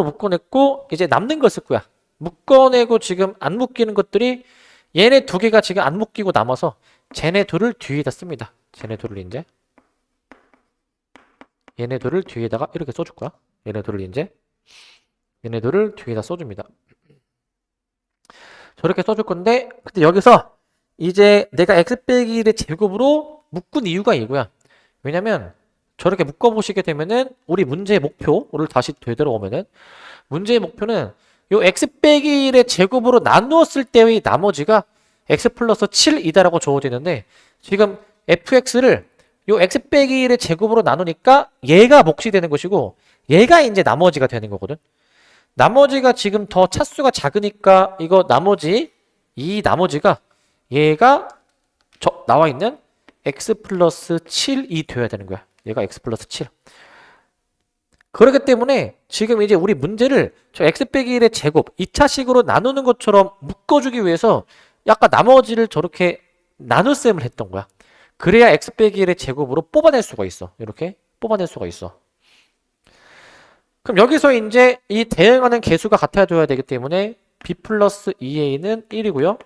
묶어냈고 이제 남는 걸 쓸 거야. 묶어내고 지금 안 묶이는 것들이 얘네 두 개가 지금 안 묶이고 남아서 쟤네 둘을 뒤에다 씁니다. 쟤네 둘을 뒤에다가 이렇게 써줄 거야. 얘네 둘을 뒤에다 써줍니다. 저렇게 써줄 건데 근데 여기서 이제 내가 x 빼기 1의 제곱으로 묶은 이유가 이거야. 왜냐면 저렇게 묶어보시게 되면은 우리 문제의 목표를 다시 되돌아오면은 문제의 목표는 요 x 빼기 1의 제곱으로 나누었을 때의 나머지가 x 플러스 7이다라고 주어지는데 지금 fx를 요 x 빼기 1의 제곱으로 나누니까 얘가 몫이 되는 것이고 얘가 이제 나머지가 되는 거거든. 나머지가 지금 더 차수가 작으니까 이거 이 나머지가 얘가 나와 있는 x 플러스 7이 되어야 되는 거야. 얘가 x 플러스 7. 그렇기 때문에 지금 이제 우리 문제를 저 x 빼기 1의 제곱 2차식으로 나누는 것처럼 묶어주기 위해서 약간 나머지를 저렇게 나눗셈을 했던 거야. 그래야 x 빼기 1의 제곱으로 뽑아낼 수가 있어. 이렇게 뽑아낼 수가 있어. 그럼 여기서 이제 이 대응하는 개수가 같아야 되기 때문에 b 플러스 2a는 1이고요.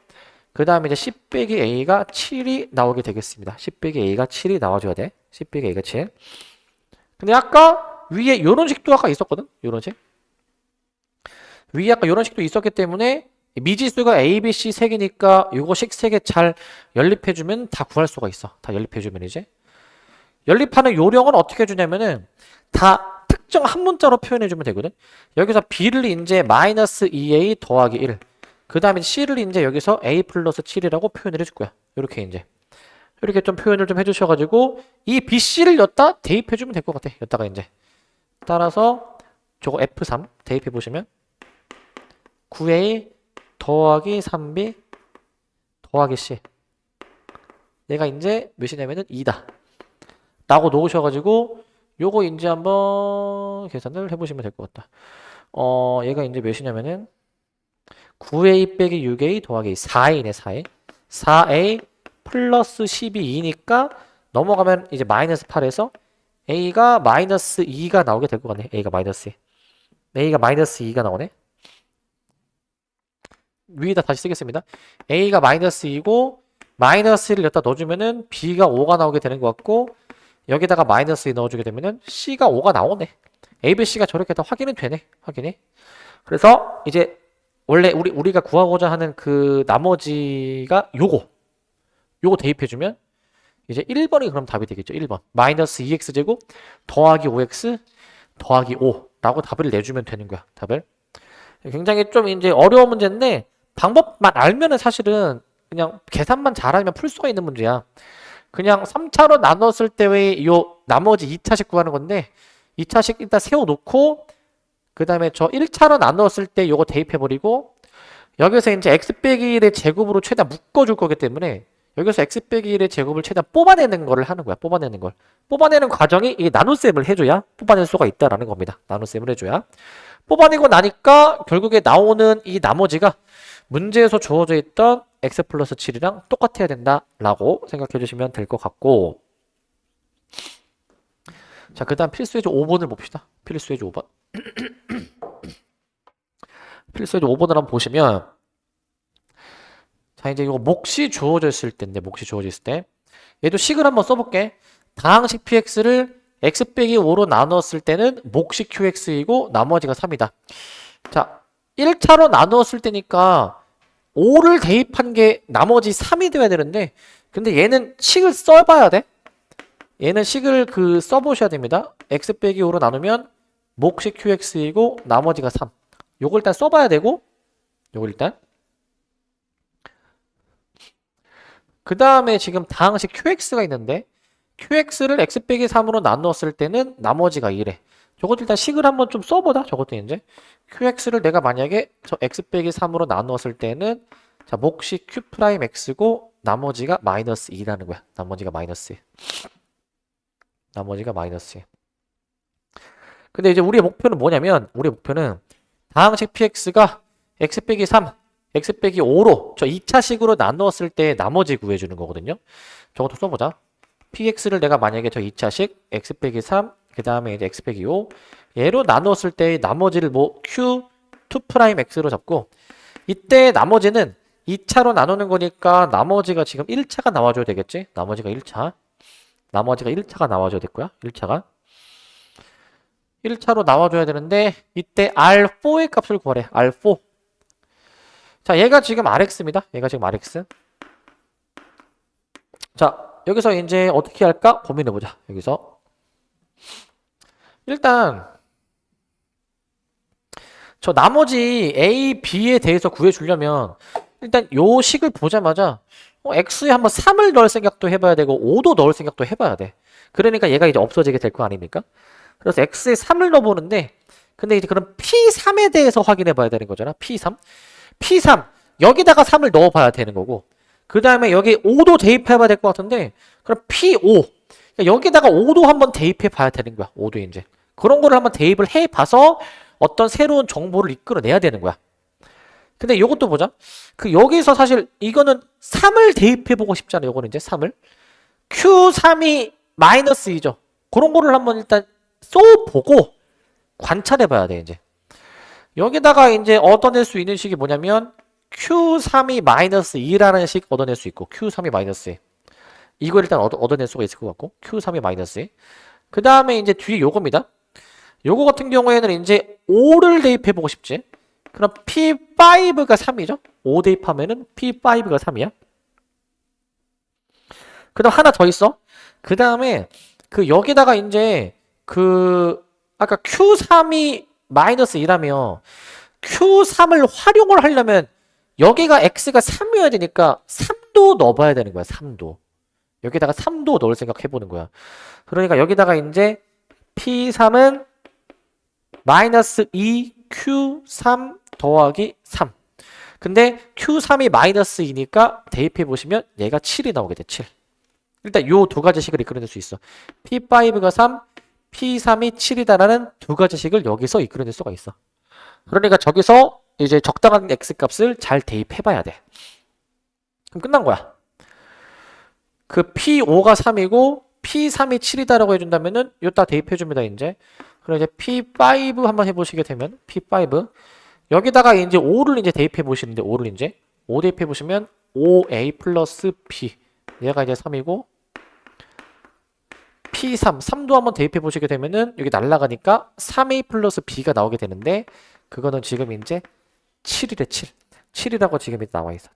그 다음에 이제 10 빼기 a가 7이 나오게 되겠습니다. 10 빼기 a가 7이 나와줘야 돼. 10 빼기 a가 7. 근데 아까 위에 요런 식도 아까 있었거든? 요런 식. 위에 아까 요런 식도 있었기 때문에 미지수가 a, b, c 3개니까 요거 식 3개 잘 연립해주면 다 구할 수가 있어. 다 연립해주면 이제. 연립하는 요령은 어떻게 해주냐면은 다 특정 한 문자로 표현해주면 되거든? 여기서 b를 이제 마이너스 2a 더하기 1. 그 다음에 c를 이제 여기서 a 플러스 7이라고 표현을 해줄 거야. 요렇게 이제. 이렇게 좀 표현을 좀 해주셔가지고 이 BC를 여기다 대입해주면 될 것 같아. 여기다가 이제 따라서 저거 F3 대입해보시면 9A 더하기 3B 더하기 C 얘가 이제 몇이냐면은 2다 라고 놓으셔가지고 요거 이제 한번 계산을 해보시면 될 것 같다. 얘가 이제 몇이냐면은 9A 빼기 6A 더하기 4A네 4A 4A 플러스 12이니까 넘어가면 이제 마이너스 8에서 A가 마이너스 2가 나오게 될 것 같네. A가 마이너스 2. A가 마이너스 2가 나오네. 위에다 다시 쓰겠습니다. A가 마이너스 2고 마이너스를 여기다 넣어주면은 B가 5가 나오게 되는 것 같고 여기다가 마이너스 2 넣어주게 되면은 C가 5가 나오네. A, B, C가 저렇게 다 확인은 되네. 확인이. 그래서 이제 원래 우리가 구하고자 하는 그 나머지가 요거 대입해주면 이제 1번이 그럼 답이 되겠죠. 1번. 마이너스 2x제곱 더하기 5x 더하기 5라고 답을 내주면 되는 거야. 답을. 굉장히 좀 이제 어려운 문제인데 방법만 알면은 사실은 그냥 계산만 잘하면 풀 수가 있는 문제야. 그냥 3차로 나눴을 때의 요 나머지 2차식 구하는 건데 2차식 일단 세워놓고 그 다음에 저 1차로 나눴을 때 요거 대입해버리고 여기서 이제 x 빼기 1의 제곱으로 최대한 묶어줄 거기 때문에 여기서 x 빼기 1의 제곱을 최대한 뽑아내는 거를 하는 거야. 뽑아내는 걸. 뽑아내는 과정이 이 나눗셈을 해줘야 뽑아낼 수가 있다라는 겁니다. 나눗셈을 해줘야. 뽑아내고 나니까 결국에 나오는 이 나머지가 문제에서 주어져 있던 x 플러스 7이랑 똑같아야 된다라고 생각해 주시면 될 것 같고 자, 그 다음 필수예제 5번을 봅시다. 필수예제 5번. 필수예제 5번을 한번 보시면 자, 이제 이거 몫이 주어져 있을 때인데 몫이 주어져 있을 때 얘도 식을 한번 써볼게. 다항식 px를 x 빼기 5로 나누었을 때는 몫이 qx이고 나머지가 3이다. 자, 1차로 나누었을 때니까 5를 대입한 게 나머지 3이 돼야 되는데 근데 얘는 식을 써봐야 돼. 얘는 식을 써보셔야 됩니다. x 빼기 5로 나누면 몫이 qx이고 나머지가 3. 요걸 일단 써봐야 되고 요걸 일단 그 다음에 지금 다항식 qx가 있는데 qx를 x 빼기 3으로 나누었을 때는 나머지가 2래. 저것도 일단 식을 한번 좀 써보자. 저것도 이제 qx를 내가 만약에 저 x 빼기 3으로 나누었을 때는 자 몫이 q 프라임 x고 나머지가 마이너스 2라는 거야. 나머지가 마이너스 2. 나머지가 마이너스 2. 근데 이제 우리의 목표는 뭐냐면 우리의 목표는 다항식 px가 x 빼기 3 x 빼기 5로 저 2차식으로 나누었을 때 나머지 구해주는 거거든요. 저것도 써보자. px를 내가 만약에 저 2차식 x 빼기 3 그 다음에 이제 x 빼기 5 얘로 나누었을 때 나머지를 뭐 q 2 x로 잡고 이때 나머지는 2차로 나누는 거니까 나머지가 지금 1차가 나와줘야 되겠지? 나머지가 1차 나와줘야 될 거야. 1차로 나와줘야 되는데 이때 R4의 값을 구하래. R4 자, 얘가 지금 RX입니다. 얘가 지금 RX. 자, 여기서 이제 어떻게 할까? 고민해보자. 여기서. 일단, 저 나머지 A, B에 대해서 구해주려면, 일단 요 식을 보자마자, X에 한번 3을 넣을 생각도 해봐야 되고, 5도 넣을 생각도 해봐야 돼. 그러니까 얘가 이제 없어지게 될 거 아닙니까? 그래서 X에 3을 넣어보는데, 근데 이제 그럼 P3에 대해서 확인해봐야 되는 거잖아. P3. P3 여기다가 3을 넣어봐야 되는 거고 그 다음에 여기 5도 대입해봐야 될 것 같은데 그럼 P5 그러니까 여기다가 5도 한번 대입해봐야 되는 거야. 5도 이제 그런 거를 한번 대입을 해봐서 어떤 새로운 정보를 이끌어내야 되는 거야. 근데 이것도 보자. 여기서 사실 이거는 3을 대입해보고 싶잖아. 이거는 이제 3을 Q3이 마이너스 2죠. 그런 거를 한번 일단 써보고 관찰해봐야 돼. 이제 여기다가 이제 얻어낼 수 있는 식이 뭐냐면 Q3이 마이너스 2라는 식 얻어낼 수 있고 Q3이 마이너스 2 이걸 일단 얻어낼 수가 있을 것 같고 Q3이 마이너스 2 그 다음에 이제 뒤에 요겁니다. 요거 같은 경우에는 이제 5를 대입해보고 싶지. 그럼 P5가 3이죠. 5 대입하면은 P5가 3이야. 그 다음 하나 더 있어. 그 다음에 여기다가 이제 아까 Q3이 마이너스 2라며 Q3을 활용을 하려면 여기가 X가 3이어야 되니까 3도 넣어봐야 되는 거야. 3도. 여기다가 3도 넣을 생각 해보는 거야. 그러니까 여기다가 이제 P3은 마이너스 2 Q3 더하기 3. 근데 Q3이 마이너스 2니까 대입해보시면 얘가 7이 나오게 돼, 7. 일단 요 두 가지 식을 이끌어낼 수 있어. P5가 3, P3이 7이다라는 두 가지 식을 여기서 이끌어낼 수가 있어. 그러니까 저기서 이제 적당한 X값을 잘 대입해봐야 돼. 그럼 끝난 거야. 그 P5가 3이고 P3이 7이다라고 해준다면은 요따 대입해줍니다, 이제. 그럼 이제 P5 한번 해보시게 되면 P5 여기다가 이제 5를 이제 대입해 보시는데 5를 이제 5 대입해 보시면 5A 플러스 P 얘가 이제 3이고 P3 3도 한번 대입해 보시게 되면은 여기 날라가니까 3A 플러스 B가 나오게 되는데 그거는 지금 이제 7이래 7 7이라고 지금 나와 있어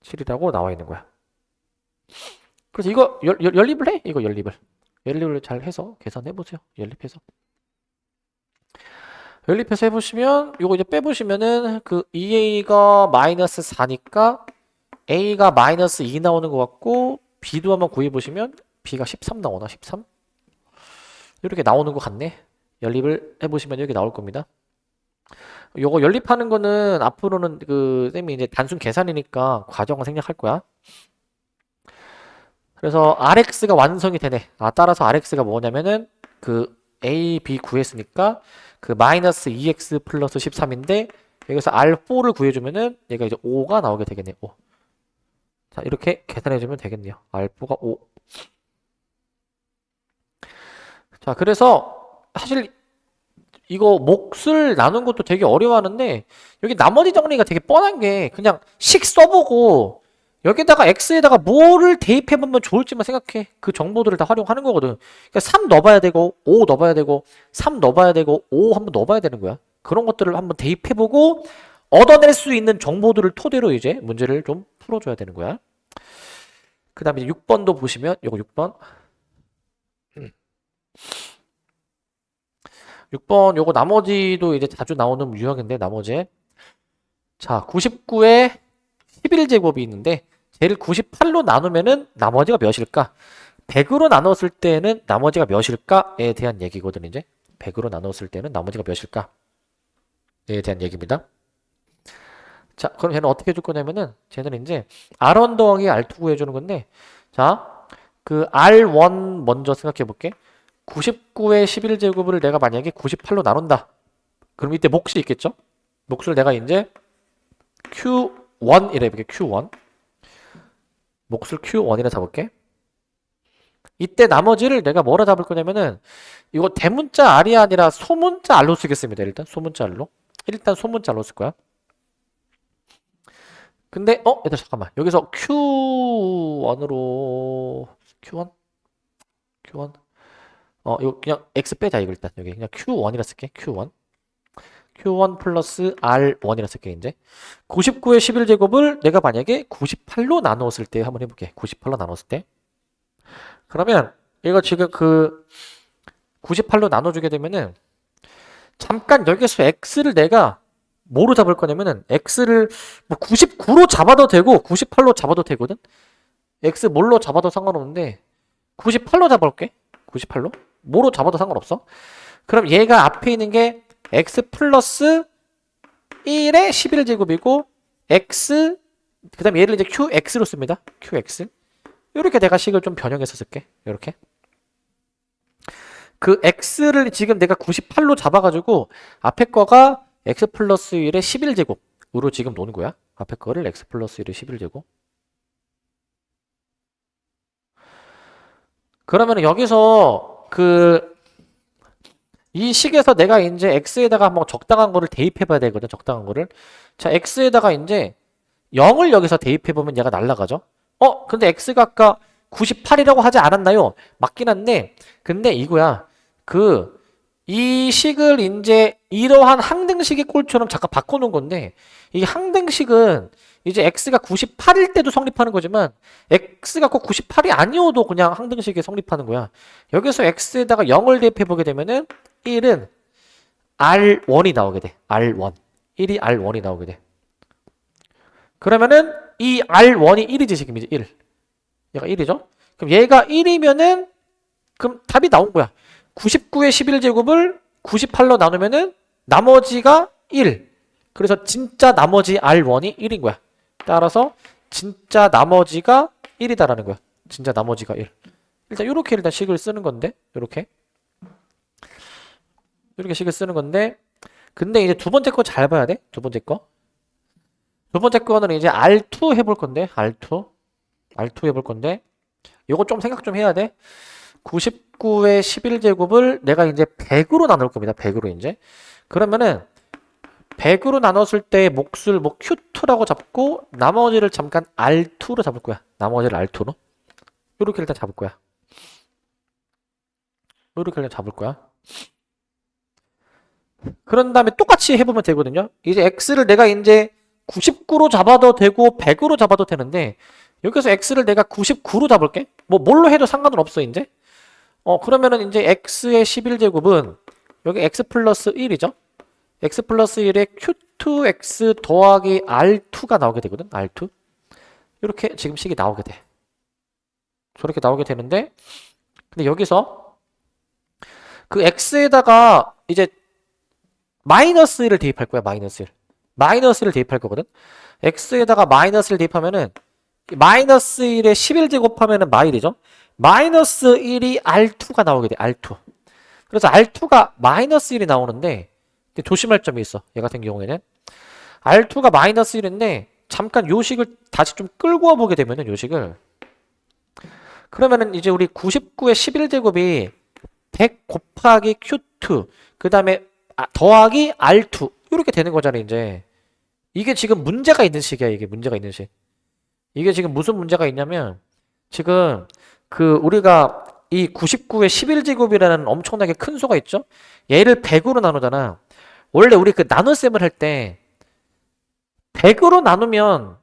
7이라고 나와 있는 거야. 그래서 이거 연립을 해. 이거 연립을 잘 해서 계산해 보세요. 연립해서 해보시면 요거 이제 빼보시면은 그 2a가 마이너스 4니까 a가 마이너스 2 나오는 것 같고 b도 한번 구해보시면 b가 13 나오나 13? 이렇게 나오는 것 같네. 연립을 해보시면 이렇게 나올 겁니다. 요거 연립하는 거는 앞으로는 그 쌤이 이제 단순 계산이니까 과정을 생략할 거야. 그래서 RX가 완성이 되네. 따라서 RX가 뭐냐면은 그 A, B 구했으니까 그 마이너스 2x 플러스 13인데 여기서 R4를 구해주면은 얘가 이제 5가 나오게 되겠네요. 5. 자, 이렇게 계산해주면 되겠네요. R4가 5. 자, 그래서 사실 이거 몫을 나눈 것도 되게 어려워하는데 여기 나머지 정리가 되게 뻔한 게 그냥 식 써보고 여기다가 x에다가 뭐를 대입해보면 좋을지만 생각해. 그 정보들을 다 활용하는 거거든. 그러니까 3 넣어봐야 되고 5 넣어봐야 되고 3 넣어봐야 되고 5 한번 넣어봐야 되는 거야. 그런 것들을 한번 대입해보고 얻어낼 수 있는 정보들을 토대로 이제 문제를 좀 풀어줘야 되는 거야. 그 다음에 6번도 보시면 요거 6번 6번 요거 나머지도 이제 자주 나오는 유형인데 나머지 자 99에 11제곱이 있는데 쟤를 98로 나누면은 나머지가 몇일까? 100으로 나눴을 때는 나머지가 몇일까에 대한 얘기거든 이제 100으로 나눴을 때는 나머지가 몇일까에 대한 얘기입니다. 자 그럼 쟤는 어떻게 해줄 거냐면은 쟤는 이제 R1 더하기 R2 구해주는 건데 자 그 R1 먼저 생각해 볼게. 99의 11제곱을 내가 만약에 98로 나눈다. 그럼 이때 몫이 있겠죠? 몫을 내가 이제 Q1 이래 볼게. Q1 몫을 Q1이라 잡을게. 이때 나머지를 내가 뭐라 잡을 거냐면은 이거 대문자 R이 아니라 소문자 R로 쓰겠습니다. 일단 소문자 R로. 일단 소문자 R로 쓸 거야. 근데 얘들아 잠깐만. 여기서 Q1으로 Q1 이거 그냥 X 빼자 이거 일단 여기 그냥 Q1이라 쓸게. Q1 플러스 R1이라 쓸게 이제 99의 11제곱을 내가 만약에 98로 나누었을 때 한번 해볼게. 98로 나눴을 때 그러면 이거 지금 그 98로 나눠주게 되면은 잠깐 여기서 X를 내가 뭐로 잡을 거냐면은 X를 뭐 99로 잡아도 되고 98로 잡아도 되거든. X 뭘로 잡아도 상관없는데 98로 잡아볼게. 98로 뭐로 잡아도 상관없어. 그럼 얘가 앞에 있는 게 x 플러스 1의 11제곱이고 x 그 다음에 얘를 이제 qx로 씁니다. qx 이렇게 내가 식을 좀 변형해서 쓸게. 이렇게 그 x를 지금 내가 98로 잡아가지고 앞에 거가 x 플러스 1의 11제곱으로 지금 노는 거야. 앞에 거를 x 플러스 1의 11제곱 그러면 여기서 이 식에서 내가 이제 x에다가 한번 적당한 거를 대입해 봐야 되거든. 적당한 거를. 자, x에다가 이제 0을 여기서 대입해 보면 얘가 날라가죠. 근데 x가 아까 98이라고 하지 않았나요? 맞긴 한데 근데 이거야. 이 식을 이제 이러한 항등식의 꼴처럼 잠깐 바꿔 놓은 건데 이 항등식은 이제 x가 98일 때도 성립하는 거지만 x가 꼭 98이 아니어도 그냥 항등식이 성립하는 거야. 여기서 x에다가 0을 대입해 보게 되면은 1은 R1이 나오게 돼. R1. 1이 R1이 나오게 돼. 그러면은 이 R1이 1이지 지금 이제 1. 얘가 1이죠? 그럼 얘가 1이면은 그럼 답이 나온 거야. 99의 11제곱을 98로 나누면은 나머지가 1. 그래서 진짜 나머지 R1이 1인 거야. 따라서 진짜 나머지가 1이다라는 거야. 진짜 나머지가 1. 일단 요렇게 일단 식을 쓰는 건데 요렇게 식을 쓰는 건데 근데 이제 두 번째 거 잘 봐야 돼. 두 번째 거는 이제 R2 해볼 건데 R2 해볼 건데 요거 좀 생각 좀 해야 돼. 99의 11제곱을 내가 이제 100으로 나눌 겁니다. 100으로 이제. 그러면은 100으로 나눴을 때 몫을 뭐 Q2라고 잡고 나머지를 잠깐 R2로 잡을 거야. 나머지를 R2로. 요렇게 일단 잡을 거야. 요렇게 일단 잡을 거야. 그런 다음에 똑같이 해보면 되거든요. 이제 X를 내가 이제 99로 잡아도 되고 100으로 잡아도 되는데 여기서 X를 내가 99로 잡을게. 뭐 뭘로 해도 상관은 없어 이제. 그러면은 이제 X의 11제곱은 여기 X 플러스 1이죠. X 플러스 1에 Q2X 더하기 R2가 나오게 되거든. R2. 이렇게 지금 식이 나오게 돼. 저렇게 나오게 되는데 근데 여기서 그 X에다가 이제 마이너스 1을 대입할 거야. 마이너스 1. 마이너스 1을 대입할 거거든. X에다가 마이너스를 대입하면은 마이너스 1에 11제곱 하면은 마일이죠. 마이너스 1이 R2가 나오게 돼. R2. 그래서 R2가 마이너스 1이 나오는데 조심할 점이 있어. 얘 같은 경우에는 R2가 마이너스 1인데 잠깐 요 식을 다시 좀 끌고 와보게 되면은 요 식을 그러면은 이제 우리 99의 11제곱이 100 곱하기 Q2 그 다음에 더하기 R2 이렇게 되는 거잖아 이제. 이게 지금 문제가 있는 식이야. 이게 문제가 있는 식. 이게 지금 무슨 문제가 있냐면 지금 그 우리가 이 99의 11제곱이라는 엄청나게 큰 수가 있죠. 얘를 100으로 나누잖아. 원래 우리 그 나눗셈을 할 때 100으로 나누면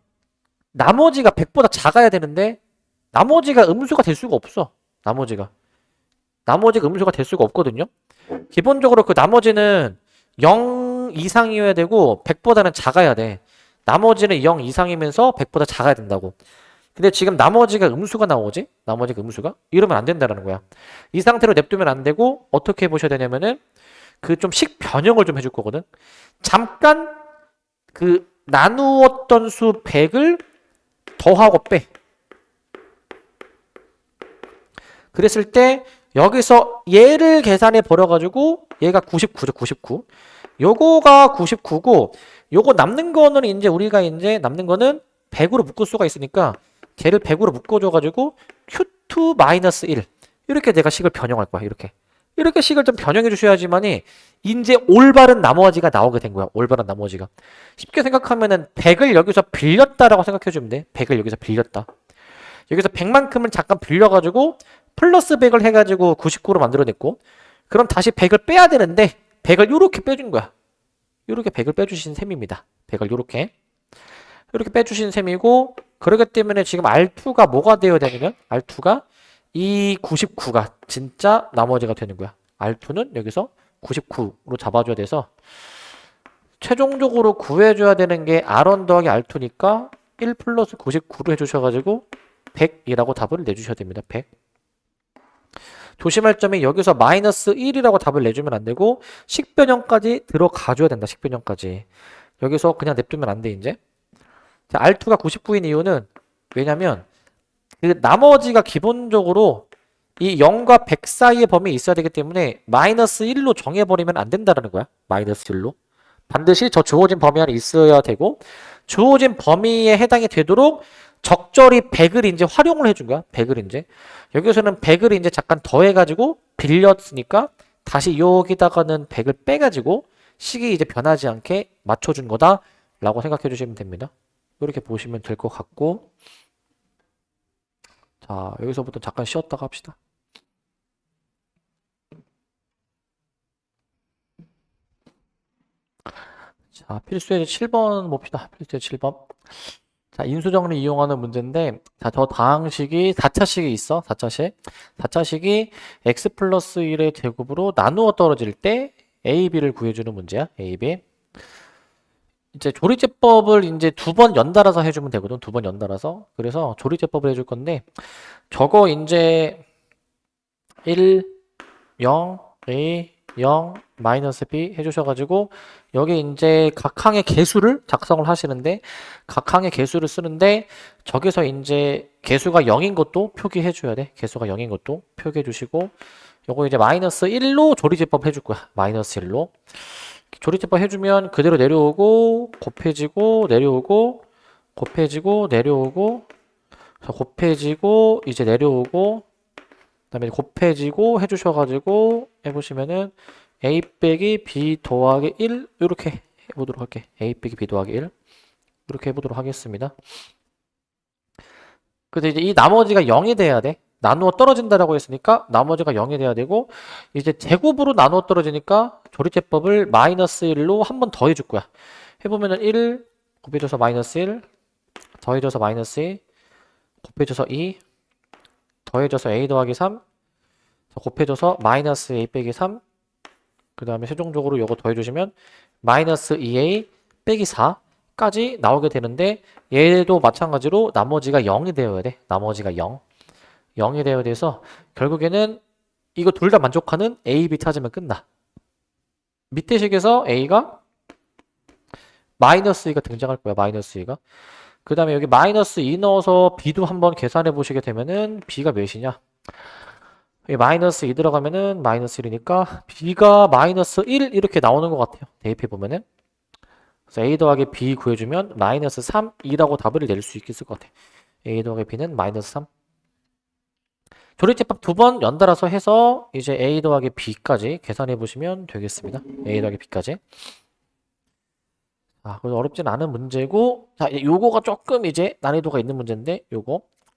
나머지가 100보다 작아야 되는데 나머지가 음수가 될 수가 없어. 나머지가 음수가 될 수가 없거든요. 기본적으로 그 나머지는 0 이상이어야 되고 100보다는 작아야 돼. 나머지는 0 이상이면서 100보다 작아야 된다고. 근데 지금 나머지가 음수가 나오지? 나머지가 음수가? 이러면 안 된다라는 거야. 이 상태로 냅두면 안 되고 어떻게 해보셔야 되냐면은 그 좀 식 변형을 좀 해줄 거거든. 잠깐 그 나누었던 수 100을 더하고 빼. 그랬을 때 여기서 얘를 계산해 버려가지고 얘가 99죠. 99. 요거가 99고 요거 남는 거는 이제 우리가 이제 남는 거는 100으로 묶을 수가 있으니까 걔를 100으로 묶어줘가지고 Q2-1 이렇게 내가 식을 변형할 거야. 이렇게 식을 좀 변형해 주셔야지만이 이제 올바른 나머지가 나오게 된 거야. 올바른 나머지가. 쉽게 생각하면은 100을 여기서 빌렸다라고 생각해 주면 돼. 100을 여기서 빌렸다. 여기서 100만큼을 잠깐 빌려가지고 플러스 100을 해가지고 99로 만들어냈고 그럼 다시 100을 빼야 되는데 100을 요렇게 빼준 거야. 요렇게 100을 빼주신 셈입니다. 100을 요렇게 빼주신 셈이고 그렇기 때문에 지금 R2가 뭐가 되어야 되냐면 R2가 이 99가 진짜 나머지가 되는 거야. R2는 여기서 99로 잡아줘야 돼서 최종적으로 구해줘야 되는 게 R1 더하기 R2니까 1 플러스 99로 해주셔가지고 100이라고 답을 내주셔야 됩니다. 100. 조심할 점이 여기서 마이너스 1이라고 답을 내주면 안 되고 식변형까지 들어가줘야 된다. 식변형까지. 여기서 그냥 냅두면 안 돼 이제. 자, R2가 99인 이유는 왜냐면 그 나머지가 기본적으로 이 0과 100 사이의 범위에 있어야 되기 때문에 마이너스 1로 정해버리면 안 된다는 거야. 마이너스 1로. 반드시 저 주어진 범위 안에 있어야 되고 주어진 범위에 해당이 되도록 적절히 100을 이제 활용을 해준 거야. 100을 이제. 여기서는 100을 이제 잠깐 더해가지고 빌렸으니까 다시 여기다가는 100을 빼가지고 식이 이제 변하지 않게 맞춰준 거다 라고 생각해 주시면 됩니다. 이렇게 보시면 될 것 같고 자 여기서부터 잠깐 쉬었다가 합시다. 자 필수의 7번 봅시다. 필수의 7번. 자 인수정리 이용하는 문제인데 자 저 다항식이 4차식이 있어. 4차식이 x 플러스 1의 제곱으로 나누어 떨어질 때 a, b를 구해주는 문제야. a, b. 이제 조리제법을 이제 2번 연달아서 해주면 되거든. 2번 연달아서. 그래서 조리제법을 해줄 건데, 저거 이제 1, 0, A, 0, 마이너스 B 해주셔가지고, 여기 이제 각 항의 개수를 작성을 하시는데, 각 항의 개수를 쓰는데, 저기서 이제 개수가 0인 것도 표기해줘야 돼. 개수가 0인 것도 표기해주시고, 요거 이제 마이너스 1로 조리제법 해줄 거야. 마이너스 1로. 조리제법 해주면 그대로 내려오고, 곱해지고, 내려오고, 곱해지고, 내려오고, 곱해지고, 이제 내려오고, 그 다음에 곱해지고 해주셔가지고 해보시면은 a 빼기 b 더하기 1 이렇게 해보도록 할게. a 빼기 b 더하기 1 이렇게 해보도록 하겠습니다. 근데 이제 이 나머지가 0이 돼야 돼. 나누어 떨어진다라고 했으니까 나머지가 0이 돼야 되고, 이제 제곱으로 나누어 떨어지니까 조리제법을 마이너스 1로 한 번 더 해줄 거야. 해보면은 1 곱해줘서 마이너스 1 더해줘서 마이너스 2 곱해줘서 2 더해줘서 a 더하기 3 곱해줘서 마이너스 a 빼기 3 그 다음에 최종적으로 이거 더해주시면 마이너스 2a 빼기 4까지 나오게 되는데, 얘도 마찬가지로 나머지가 0이 되어야 돼. 나머지가 0이 되어야 돼서 결국에는 이거 둘 다 만족하는 a, b 찾으면 끝나. 밑에 식에서 a가 마이너스 2가 등장할 거야. 마이너스 2가. 그 다음에 여기 마이너스 2 넣어서 b도 한번 계산해 보시게 되면은 b가 몇이냐? 여기 마이너스 2 들어가면은 마이너스 1이니까 b가 마이너스 1 이렇게 나오는 것 같아요. 대입해 보면은. 그래서 a 더하기 b 구해주면 마이너스 3, 2라고 답을 낼 수 있을 것 같아. a 더하기 b는 마이너스 3. 조리제법 2번 연달아서 해서 이제 a 더하기 b까지 계산해 보시면 되겠습니다. a 더하기 b까지. 그래서 어렵진 않은 문제고, 자, 요거가 조금 이제 난이도가 있는 문제인데,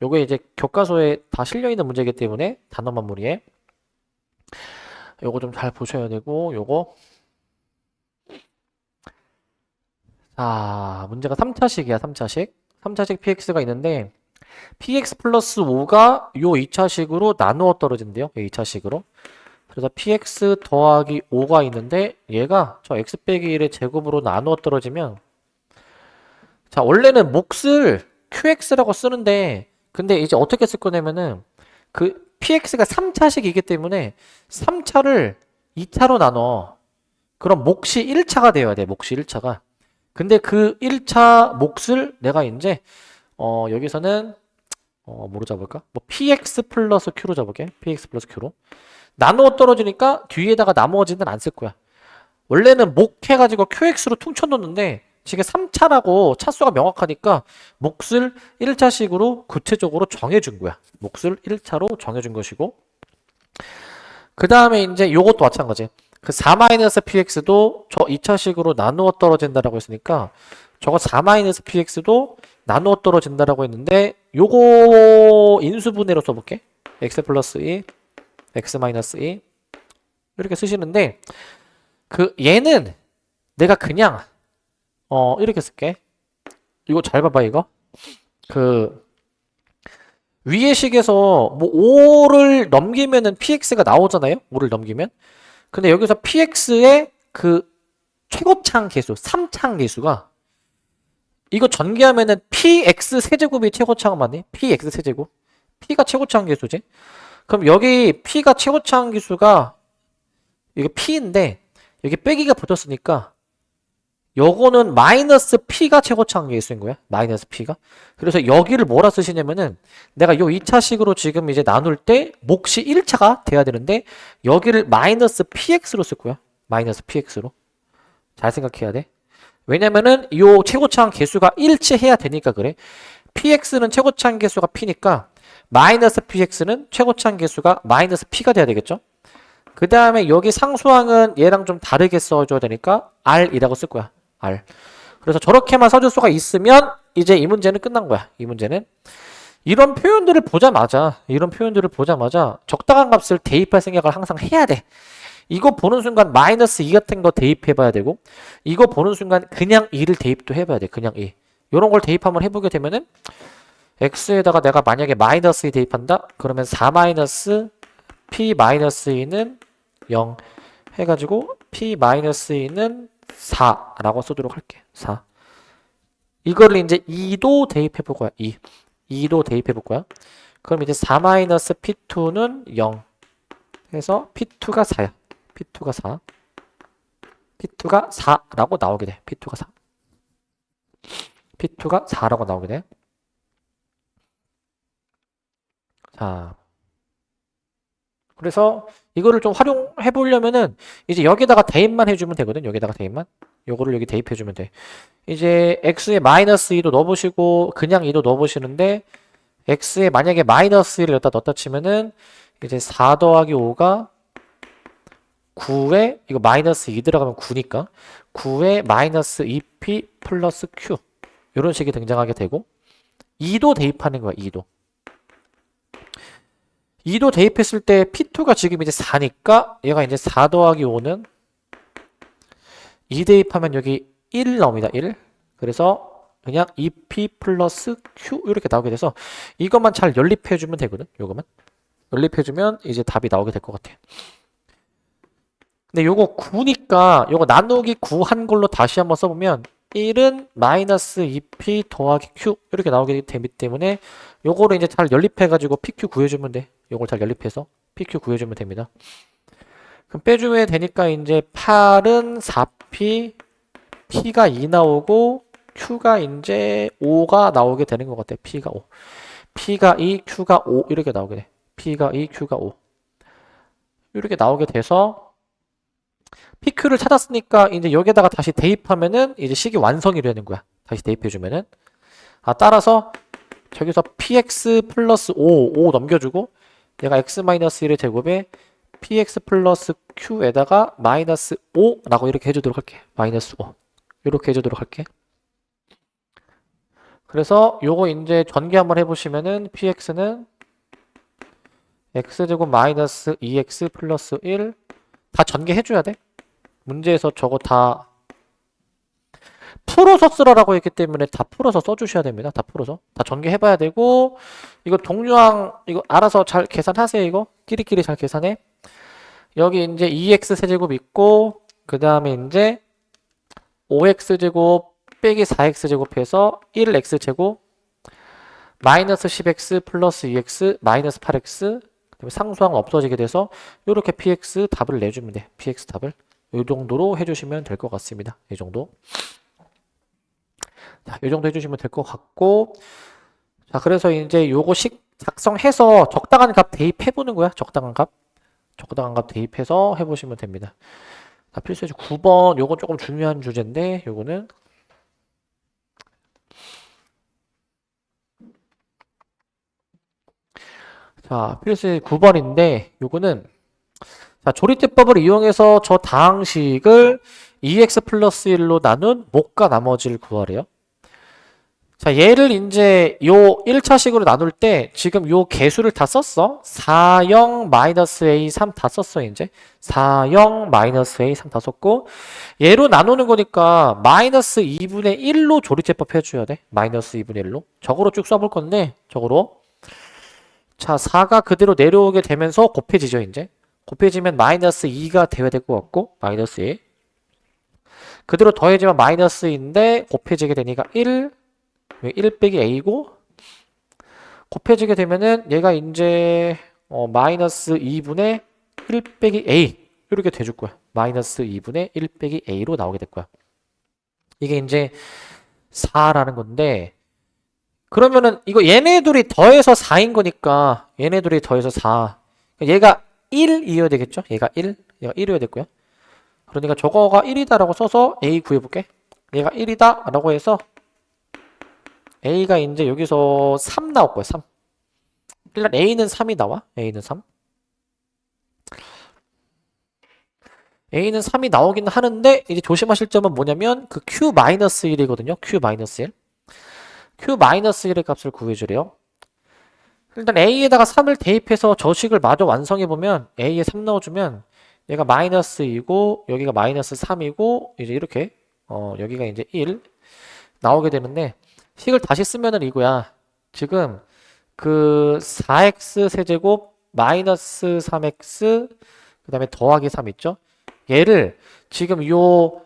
요게 이제 교과서에 다 실려있는 문제이기 때문에 단어만 무리해. 요거 좀 잘 보셔야 되고, 요거. 자, 문제가 3차식이야, 3차식. 3차식 px가 있는데, px 플러스 5가 요 2차식으로 나누어 떨어진대요. 2차식으로. 그래서 px 더하기 5가 있는데, 얘가 저 x 빼기 1의 제곱으로 나누어 떨어지면, 자, 원래는 몫을 qx라고 쓰는데, 근데 이제 어떻게 쓸 거냐면은, 그 px가 3차식이기 때문에 3차를 2차로 나눠. 그럼 몫이 1차가 되어야 돼. 몫이 1차가. 근데 그 1차 몫을 내가 이제 여기서는 뭐로 잡을까? 뭐 px 플러스 q로 잡을게. px 플러스 q로. 나누어 떨어지니까 뒤에다가 나머지는 안 쓸 거야. 원래는 몫 해가지고 qx로 퉁쳐놓는데 지금 3차라고 차수가 명확하니까 몫을 1차식으로 구체적으로 정해준 거야. 몫을 1차로 정해준 것이고, 그 다음에 이제 요것도 마찬가지. 그 4-px도 저 2차식으로 나누어 떨어진다라고 했으니까 저거 4-px도 나누어 떨어진다라고 했는데, 요거 인수분해로 써볼게. x 플러스 2, x 마이너스 2 이렇게 쓰시는데, 그 얘는 내가 그냥 이렇게 쓸게. 이거 잘 봐봐. 이거 그 위의 식에서 뭐 5를 넘기면은 px가 나오잖아요. 5를 넘기면. 근데 여기서 px의 그 최고창 개수, 3창 개수가, 이거 전개하면은 px 세제곱이 최고창 맞니? px 세제곱. p가 최고창 개수지. 그럼 여기 p가 최고창 개수가 이게 p인데 여기 빼기가 붙었으니까 요거는 마이너스 p가 최고창 개수인 거야. 마이너스 p가. 그래서 여기를 뭐라 쓰시냐면은, 내가 요 2차식으로 지금 이제 나눌 때 몫이 1차가 돼야 되는데 여기를 마이너스 px로 쓸 거야. 마이너스 px로. 잘 생각해야 돼. 왜냐면은 요 최고창 개수가 일치해야 되니까 그래. px는 최고창 개수가 p니까 마이너스 px는 최고창 개수가 마이너스 p가 돼야 되겠죠. 그 다음에 여기 상수항은 얘랑 좀 다르게 써줘야 되니까 r이라고 쓸 거야. r. 그래서 저렇게만 써줄 수가 있으면 이제 이 문제는 끝난 거야. 이 문제는. 이런 표현들을 보자마자 적당한 값을 대입할 생각을 항상 해야 돼. 이거 보는 순간 마이너스 2 같은 거 대입해봐야 되고, 이거 보는 순간 그냥 2를 대입도 해봐야 돼. 그냥 2. 이런 걸 대입 한번 해보게 되면은, x에다가 내가 만약에 마이너스 2 대입한다? 그러면 4 마이너스 p 마이너스 2는 0 해가지고 p 마이너스 2는 4라고 쓰도록 할게. 4. 이거를 이제 2도 대입해 볼 거야. 2도 대입해 볼 거야. 그럼 이제 4-P2는 0 해서 P2가 4야. P2가 4. P2가 4라고 나오게 돼. P2가 4. P2가 4라고 나오게 돼. 자. 그래서 이거를 좀 활용해 보려면은 이제 여기다가 대입만 해주면 되거든. 여기다가 대입만. 요거를 여기 대입해 주면 돼. 이제 x에 마이너스 2도 넣어보시고 그냥 2도 넣어보시는데 x에 만약에 마이너스 1을 여기다 넣었다 치면은 이제 4 더하기 5가 9에 이거 마이너스 2 들어가면 9니까 9에 마이너스 2p 플러스 q 이런 식이 등장하게 되고 2도 대입하는 거야. 2도 대입했을 때 P2가 지금 이제 4니까 얘가 이제 4 더하기 5는 2 대입하면 여기 1 나옵니다. 1. 그래서 그냥 2P 플러스 Q 이렇게 나오게 돼서 이것만 잘 연립해주면 되거든. 요거만. 연립해주면 이제 답이 나오게 될 것 같아. 근데 요거 9니까 요거 나누기 9 한 걸로 다시 한번 써보면 1은 마이너스 2P 더하기 Q 이렇게 나오게 되기 때문에 요거를 이제 잘 연립해가지고 PQ 구해주면 돼. 요걸 잘 연립해서 PQ 구해주면 됩니다. 그럼 빼주면 되니까 이제 8은 4P, P가 2 나오고 Q가 이제 5가 나오게 되는 것 같아. P가 5. P가 2, Q가 5 이렇게 나오게 돼. P가 2, Q가 5 이렇게 나오게 돼서 PQ를 찾았으니까 이제 여기에다가 다시 대입하면은 이제 식이 완성이 되는 거야. 다시 대입해주면은. 따라서 저기서 PX 플러스 5 넘겨주고 얘가 X-1의 제곱에 PX 플러스 Q에다가 마이너스 5라고 이렇게 해주도록 할게. 마이너스 5. 이렇게 해주도록 할게. 그래서 요거 이제 전개 한번 해보시면은 PX는 X제곱 마이너스 2X 플러스 1 다 전개해줘야 돼. 문제에서 저거 다 풀어서 쓰라라고 했기 때문에 다 풀어서 써주셔야 됩니다. 다 풀어서. 다 전개해봐야 되고 이거 동류항 이거 알아서 잘 계산하세요. 이거 끼리끼리 잘 계산해. 여기 이제 2x 세제곱 있고 그 다음에 이제 5x 제곱 빼기 4x 제곱해서 1x 제곱 마이너스 10x 플러스 2x 마이너스 8x 그다음에 상수항 없어지게 돼서 이렇게 px 답을 내주면 돼. px 답을 이 정도로 해주시면 될 것 같습니다. 이 정도. 자, 이 정도 해주시면 될 것 같고 자 그래서 이제 요거식 작성해서 적당한 값 대입해보는 거야. 적당한 값 대입해서 해보시면 됩니다. 자, 필수예제 9번 요거 조금 중요한 주제인데 요거는 자 필수예제 9번인데 요거는 자 조리대법을 이용해서 저 다항식을 2x 플러스 1로 나눈 목과 나머지를 구하래요. 자, 얘를 이제 요 1차식으로 나눌 때 지금 요 개수를 다 썼어. 4, 0, 마이너스 A, 3 다 썼어, 이제. 4, 0, 마이너스 A, 3 다 썼고 얘로 나누는 거니까 마이너스 2분의 1로 조리제법 해줘야 돼. 마이너스 2분의 1로. 저거로 쭉 써볼 건데 저거로. 자, 4가 그대로 내려오게 되면서 곱해지죠, 이제. 곱해지면 마이너스 2가 돼야 될 것 같고 마이너스 2. 그대로 더해지면 마이너스 2인데 곱해지게 되니까 1 빼기 a고 곱해지게 되면은 얘가 이제 마이너스 2분의 1 빼기 a 이렇게 돼줄 거야. 마이너스 2분의 1 빼기 a로 나오게 될 거야. 이게 이제 4라는 건데 그러면은 이거 얘네들이 더해서 4인 거니까 얘네들이 더해서 4 얘가 1이어야 되겠죠? 얘가 1이어야 될 거야. 그러니까 저거가 1이다라고 써서 a 구해볼게. 얘가 1이다 라고 해서 A가 이제 여기서 3 나올 거야, 3. 일단 A는 3이 나와. A는 3. A는 3이 나오긴 하는데, 이제 조심하실 점은 뭐냐면, 그 Q-1이거든요. Q-1. Q-1의 값을 구해주래요. 일단 A에다가 3을 대입해서 저식을 마저 완성해보면, A에 3 넣어주면, 얘가 마이너스 2고, 여기가 마이너스 3이고, 이제 이렇게, 여기가 이제 1 나오게 되는데, 식을 다시 쓰면은 이거야. 지금 그 4x 세제곱 마이너스 3x 그 다음에 더하기 3 있죠? 얘를 지금 요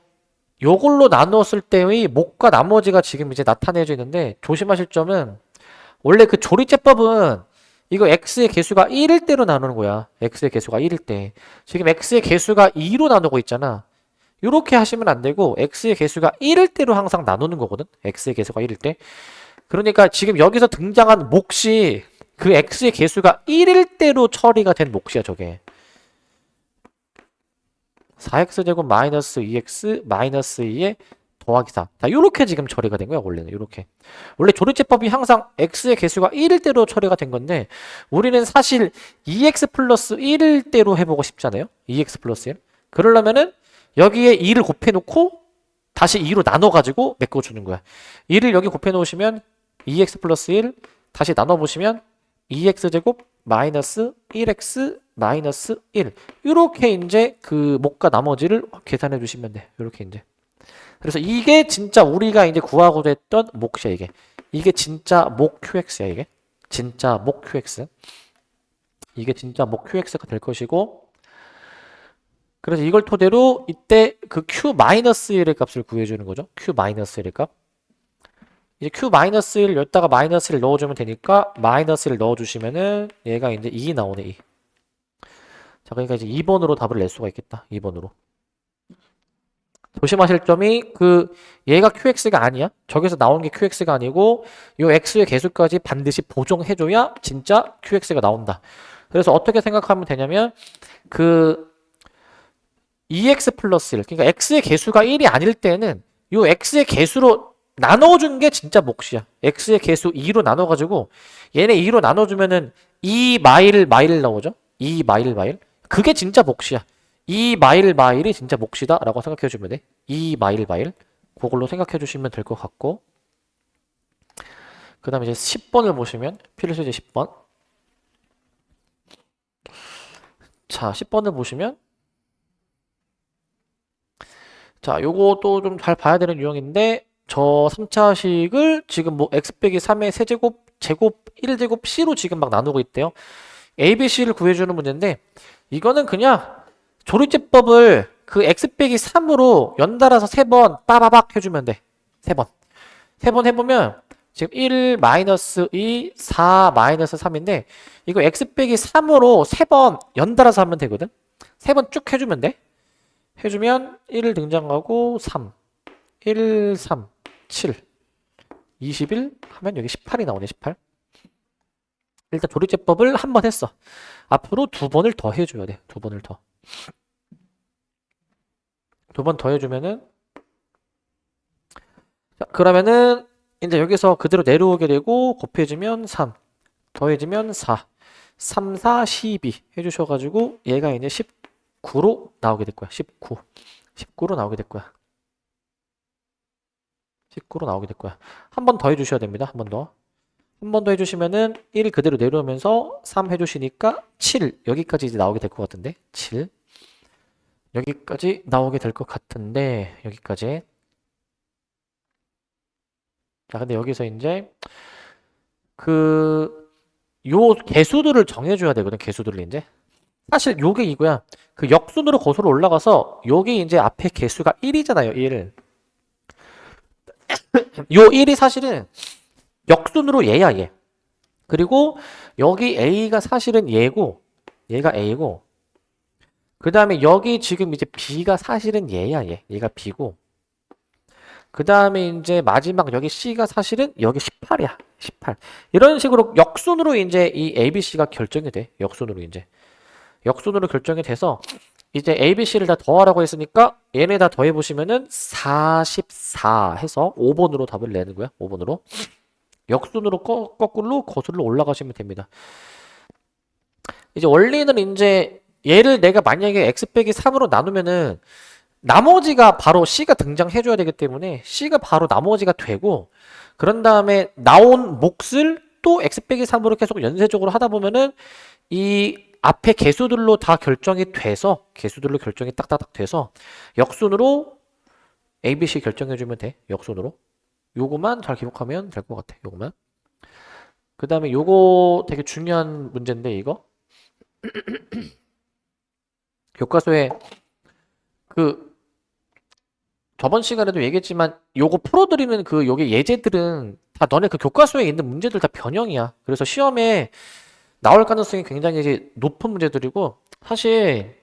요걸로 나누었을 때의 목과 나머지가 지금 이제 나타내져 있는데 조심하실 점은 원래 그 조리제법은 이거 x의 개수가 1일 때로 나누는 거야. x의 개수가 1일 때. 지금 x의 개수가 2로 나누고 있잖아. 이렇게 하시면 안 되고 x의 개수가 1일 때로 항상 나누는 거거든. x의 개수가 1일 때. 그러니까 지금 여기서 등장한 몫이 그 x의 개수가 1일 때로 처리가 된 몫이야, 저게. 4x제곱 마이너스 2x 마이너스 2에 더하기 4. 자, 요렇게 지금 처리가 된 거야, 원래는. 요렇게. 원래 조리제법이 항상 x의 개수가 1일 때로 처리가 된 건데, 우리는 사실 2x 플러스 1일 때로 해보고 싶잖아요? 2x 플러스 1. 그러려면은 여기에 2를 곱해놓고 다시 2로 나눠가지고 메꿔주는 거야. 2를 여기 곱해놓으시면 2x 플러스 1, 다시 나눠보시면 2x제곱 마이너스 1x 마이너스 1. 이렇게 이제 그 목과 나머지를 계산해 주시면 돼. 이렇게 이제. 그래서 이게 진짜 우리가 이제 구하고자 했던 몫이야, 이게. 이게 진짜 목 QX야, 이게. 진짜 목 QX. 이게 진짜 목 QX가 될 것이고, 그래서 이걸 토대로 이때 그 Q-1의 값을 구해주는 거죠. Q-1의 값. 이제 Q-1 여기다가 마이너스를 넣어주면 되니까 마이너스를 넣어주시면은 얘가 이제 2 나오네, 2. 자, 그러니까 이제 2번으로 답을 낼 수가 있겠다. 2번으로. 조심하실 점이 얘가 QX가 아니야. 저기서 나온 게 QX가 아니고 요 X의 개수까지 반드시 보정해줘야 진짜 QX가 나온다. 그래서 어떻게 생각하면 되냐면 2x 플러스 1. 그러니까 x의 개수가 1이 아닐 때는 요 x의 개수로 나눠준 게 진짜 몫이야. x의 개수 2로 나눠가지고 얘네 2로 나눠주면은 2 마일 나오죠? 2 마일. 그게 진짜 몫이야. 2 마일이 진짜 몫이다 라고 생각해주면 돼. 2 마일. 그걸로 생각해주시면 될 것 같고, 그 다음에 이제 10번을 보시면 필수제 10번. 자, 10번을 보시면 자, 요것도 좀 잘 봐야 되는 유형인데, 저 3차식을 지금 뭐 x 빼기 3의 세제곱, 제곱, 1제곱 c로 지금 막 나누고 있대요. a, b, c를 구해주는 문제인데, 이거는 그냥 조리제법을 그 x 빼기 3으로 연달아서 3번 빠바박 해주면 돼. 3번. 3번 해보면 지금 1 마이너스 2, 4 마이너스 3인데, 이거 x 빼기 3으로 3번 연달아서 하면 되거든. 3번 쭉 해주면 돼. 해주면 1 등장하고 3, 1, 3, 7, 21 하면 여기 18이 나오네. 18. 일단 조리제법을 한 번 했어. 앞으로 2번을 더 해줘야 돼. 2번을 더. 2번 더 해주면은, 자, 그러면은 이제 여기서 그대로 내려오게 되고 곱해주면 3, 더해주면 4, 3, 4, 12 해주셔가지고 얘가 이제 19로 나오게 될 거야. 19로 나오게 될 거야. 19로 나오게 될 거야. 한 번 더 해주셔야 됩니다. 한 번 더. 한 번 더 해주시면은 1 그대로 내려오면서 3 해주시니까 7. 여기까지 이제 나오게 될 것 같은데. 7. 여기까지 나오게 될 것 같은데. 여기까지. 자, 근데 여기서 이제 요 개수들을 정해줘야 되거든. 개수들을 이제. 사실 요게 이거야. 그 역순으로 거슬러 올라가서 요게 이제 앞에 개수가 1이잖아요. 1. 요 1이 사실은 역순으로 얘야, 얘. 그리고 여기 A가 사실은 얘고, 얘가 A고, 그 다음에 여기 지금 이제 B가 사실은 얘야, 얘. 얘가 B고, 그 다음에 이제 마지막 여기 C가 사실은 여기 18이야. 18. 이런 식으로 역순으로 이제 이 ABC가 결정이 돼. 역순으로 이제. 역순으로 결정이 돼서 이제 ABC를 다 더하라고 했으니까 얘네 다 더해보시면은 44 해서 5번으로 답을 내는 거야. 5번으로. 역순으로 거꾸로 거슬러 올라가시면 됩니다. 이제 원리는 이제 얘를 내가 만약에 x 빼기 3으로 나누면은 나머지가 바로 c가 등장해줘야 되기 때문에 c가 바로 나머지가 되고, 그런 다음에 나온 몫을 또 x 빼기 3으로 계속 연쇄적으로 하다 보면은 이 앞에 개수들로 다 결정이 돼서, 개수들로 결정이 딱딱딱 돼서 역순으로 ABC 결정해주면 돼. 역순으로. 요거만 잘 기억하면 될 것 같아. 요거만. 그 다음에 요거 되게 중요한 문제인데, 이거. 교과서에 그 저번 시간에도 얘기했지만 요거 풀어드리는 그 요게 예제들은 다 너네 그 교과서에 있는 문제들 다 변형이야. 그래서 시험에 나올 가능성이 굉장히 이제 높은 문제들이고 사실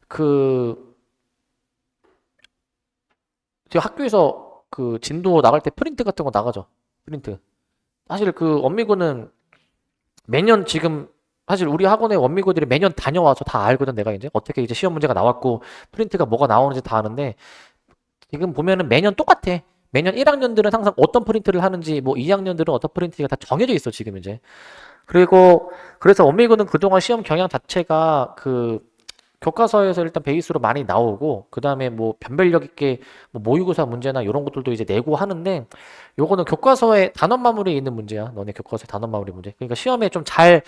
그 지금 학교에서 그 진도 나갈 때 프린트 같은 거 나가죠. 프린트. 사실 그 원미고는 매년 지금 사실 우리 학원의 원미고들이 매년 다녀와서 다 알거든. 내가 이제 어떻게 이제 시험 문제가 나왔고 프린트가 뭐가 나오는지 다 아는데 지금 보면은 매년 똑같아. 매년 1학년들은 항상 어떤 프린트를 하는지 뭐 2학년들은 어떤 프린트가 다 정해져 있어 지금 이제. 그리고 그래서 원미고는 그동안 시험 경향 자체가 그 교과서에서 일단 베이스로 많이 나오고 그 다음에 뭐 변별력 있게 뭐 모의고사 문제나 이런 것들도 이제 내고 하는데 요거는 교과서에 단원 마무리에 있는 문제야. 너네 교과서에 단원 마무리 문제. 그러니까 시험에 좀 잘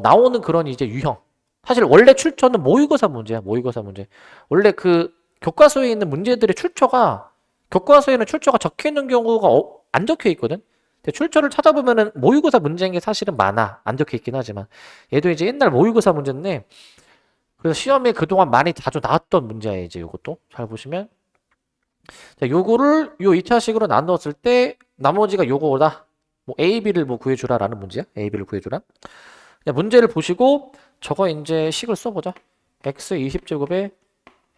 나오는 그런 이제 유형. 사실 원래 출처는 모의고사 문제야. 모의고사 문제. 원래 그 교과서에 있는 문제들의 출처가 교과서에는 출처가 적혀 있는 경우가 안 적혀 있거든. 근데 출처를 찾아보면은 모의고사 문제인 게 사실은 많아. 안 적혀 있긴 하지만 얘도 이제 옛날 모의고사 문제인데 그래서 시험에 그동안 많이 자주 나왔던 문제예요. 이제 요것도 잘 보시면 자 요거를 요 2차식으로 나누었을 때 나머지가 요거다. 뭐 A, B를 뭐 구해주라라는 문제야. A, B를 구해주라. 그냥 문제를 보시고 저거 이제 식을 써보자. x 20제곱에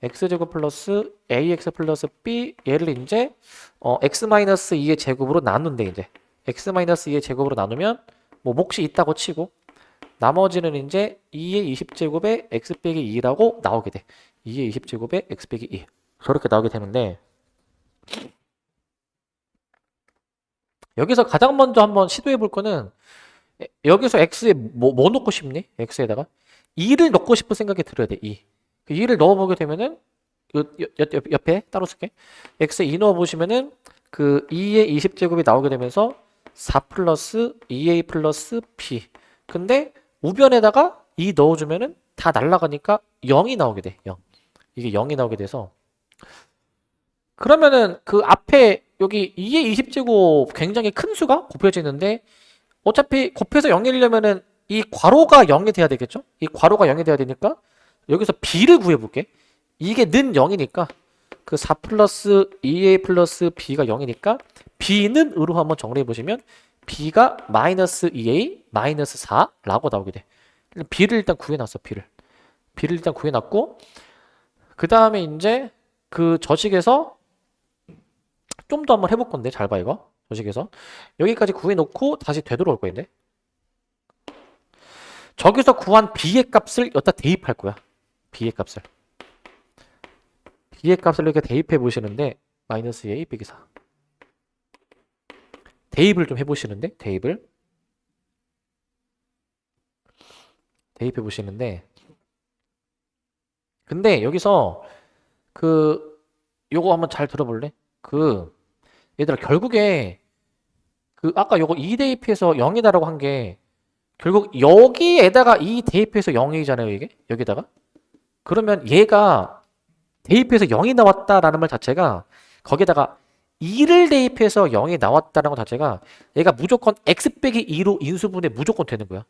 x제곱 플러스 ax 플러스 b 얘를 이제 x-2의 제곱으로 나눈대 이제 x-2의 제곱으로 나누면 뭐 몫이 있다고 치고 나머지는 이제 2의 20제곱에 x 빼기 2라고 나오게 돼. 2의 20제곱에 x 빼기 2 저렇게 나오게 되는데 여기서 가장 먼저 한번 시도해 볼 거는 여기서 x에 뭐 넣고 싶니? x에다가 2를 넣고 싶은 생각이 들어야 돼. 2. 그 2를 넣어보게 되면은 옆에 따로 쓸게. x에 2 넣어보시면은 그 2의 20제곱이 나오게 되면서 4 플러스 2a 플러스 b. 근데 우변에다가 2 넣어주면은 다 날라가니까 0이 나오게 돼. 0. 이게 0이 나오게 돼서 그러면은 그 앞에 여기 2의 20제곱 굉장히 큰 수가 곱해지는데 어차피 곱해서 0이려면은 이 괄호가 0이 돼야 되겠죠? 이 괄호가 0이 돼야 되니까 여기서 b를 구해볼게. 이게 는 0이니까 그 4 플러스 2a 플러스 b가 0이니까 b는 으로 한번 정리해보시면 b가 마이너스 2a 마이너스 4라고 나오게 돼. b를 일단 구해놨어. b를 일단 구해놨고 그 다음에 이제 그 저식에서 좀 더 한번 해볼 건데 잘 봐 이거. 저식에서 여기까지 구해놓고 다시 되돌아올 거인데 저기서 구한 b의 값을 여기다 대입할 거야. b의 값을 이렇게 대입해 보시는데 마이너스 2a 빼기 4 대입을 좀 해보시는데 대입해 보시는데 근데 여기서 그 요거 한번 잘 들어볼래? 그 얘들아 결국에 그 아까 요거 2 대입해서 0이다라고 한 게 결국 여기에다가 2 대입해서 0이잖아요 이게 여기다가 그러면 얘가 대입해서 0이 나왔다라는 말 자체가 거기에다가 2를 대입해서 0이 나왔다는 것 자체가 얘가 무조건 x 빼기 2로 인수분해 무조건 되는 거야.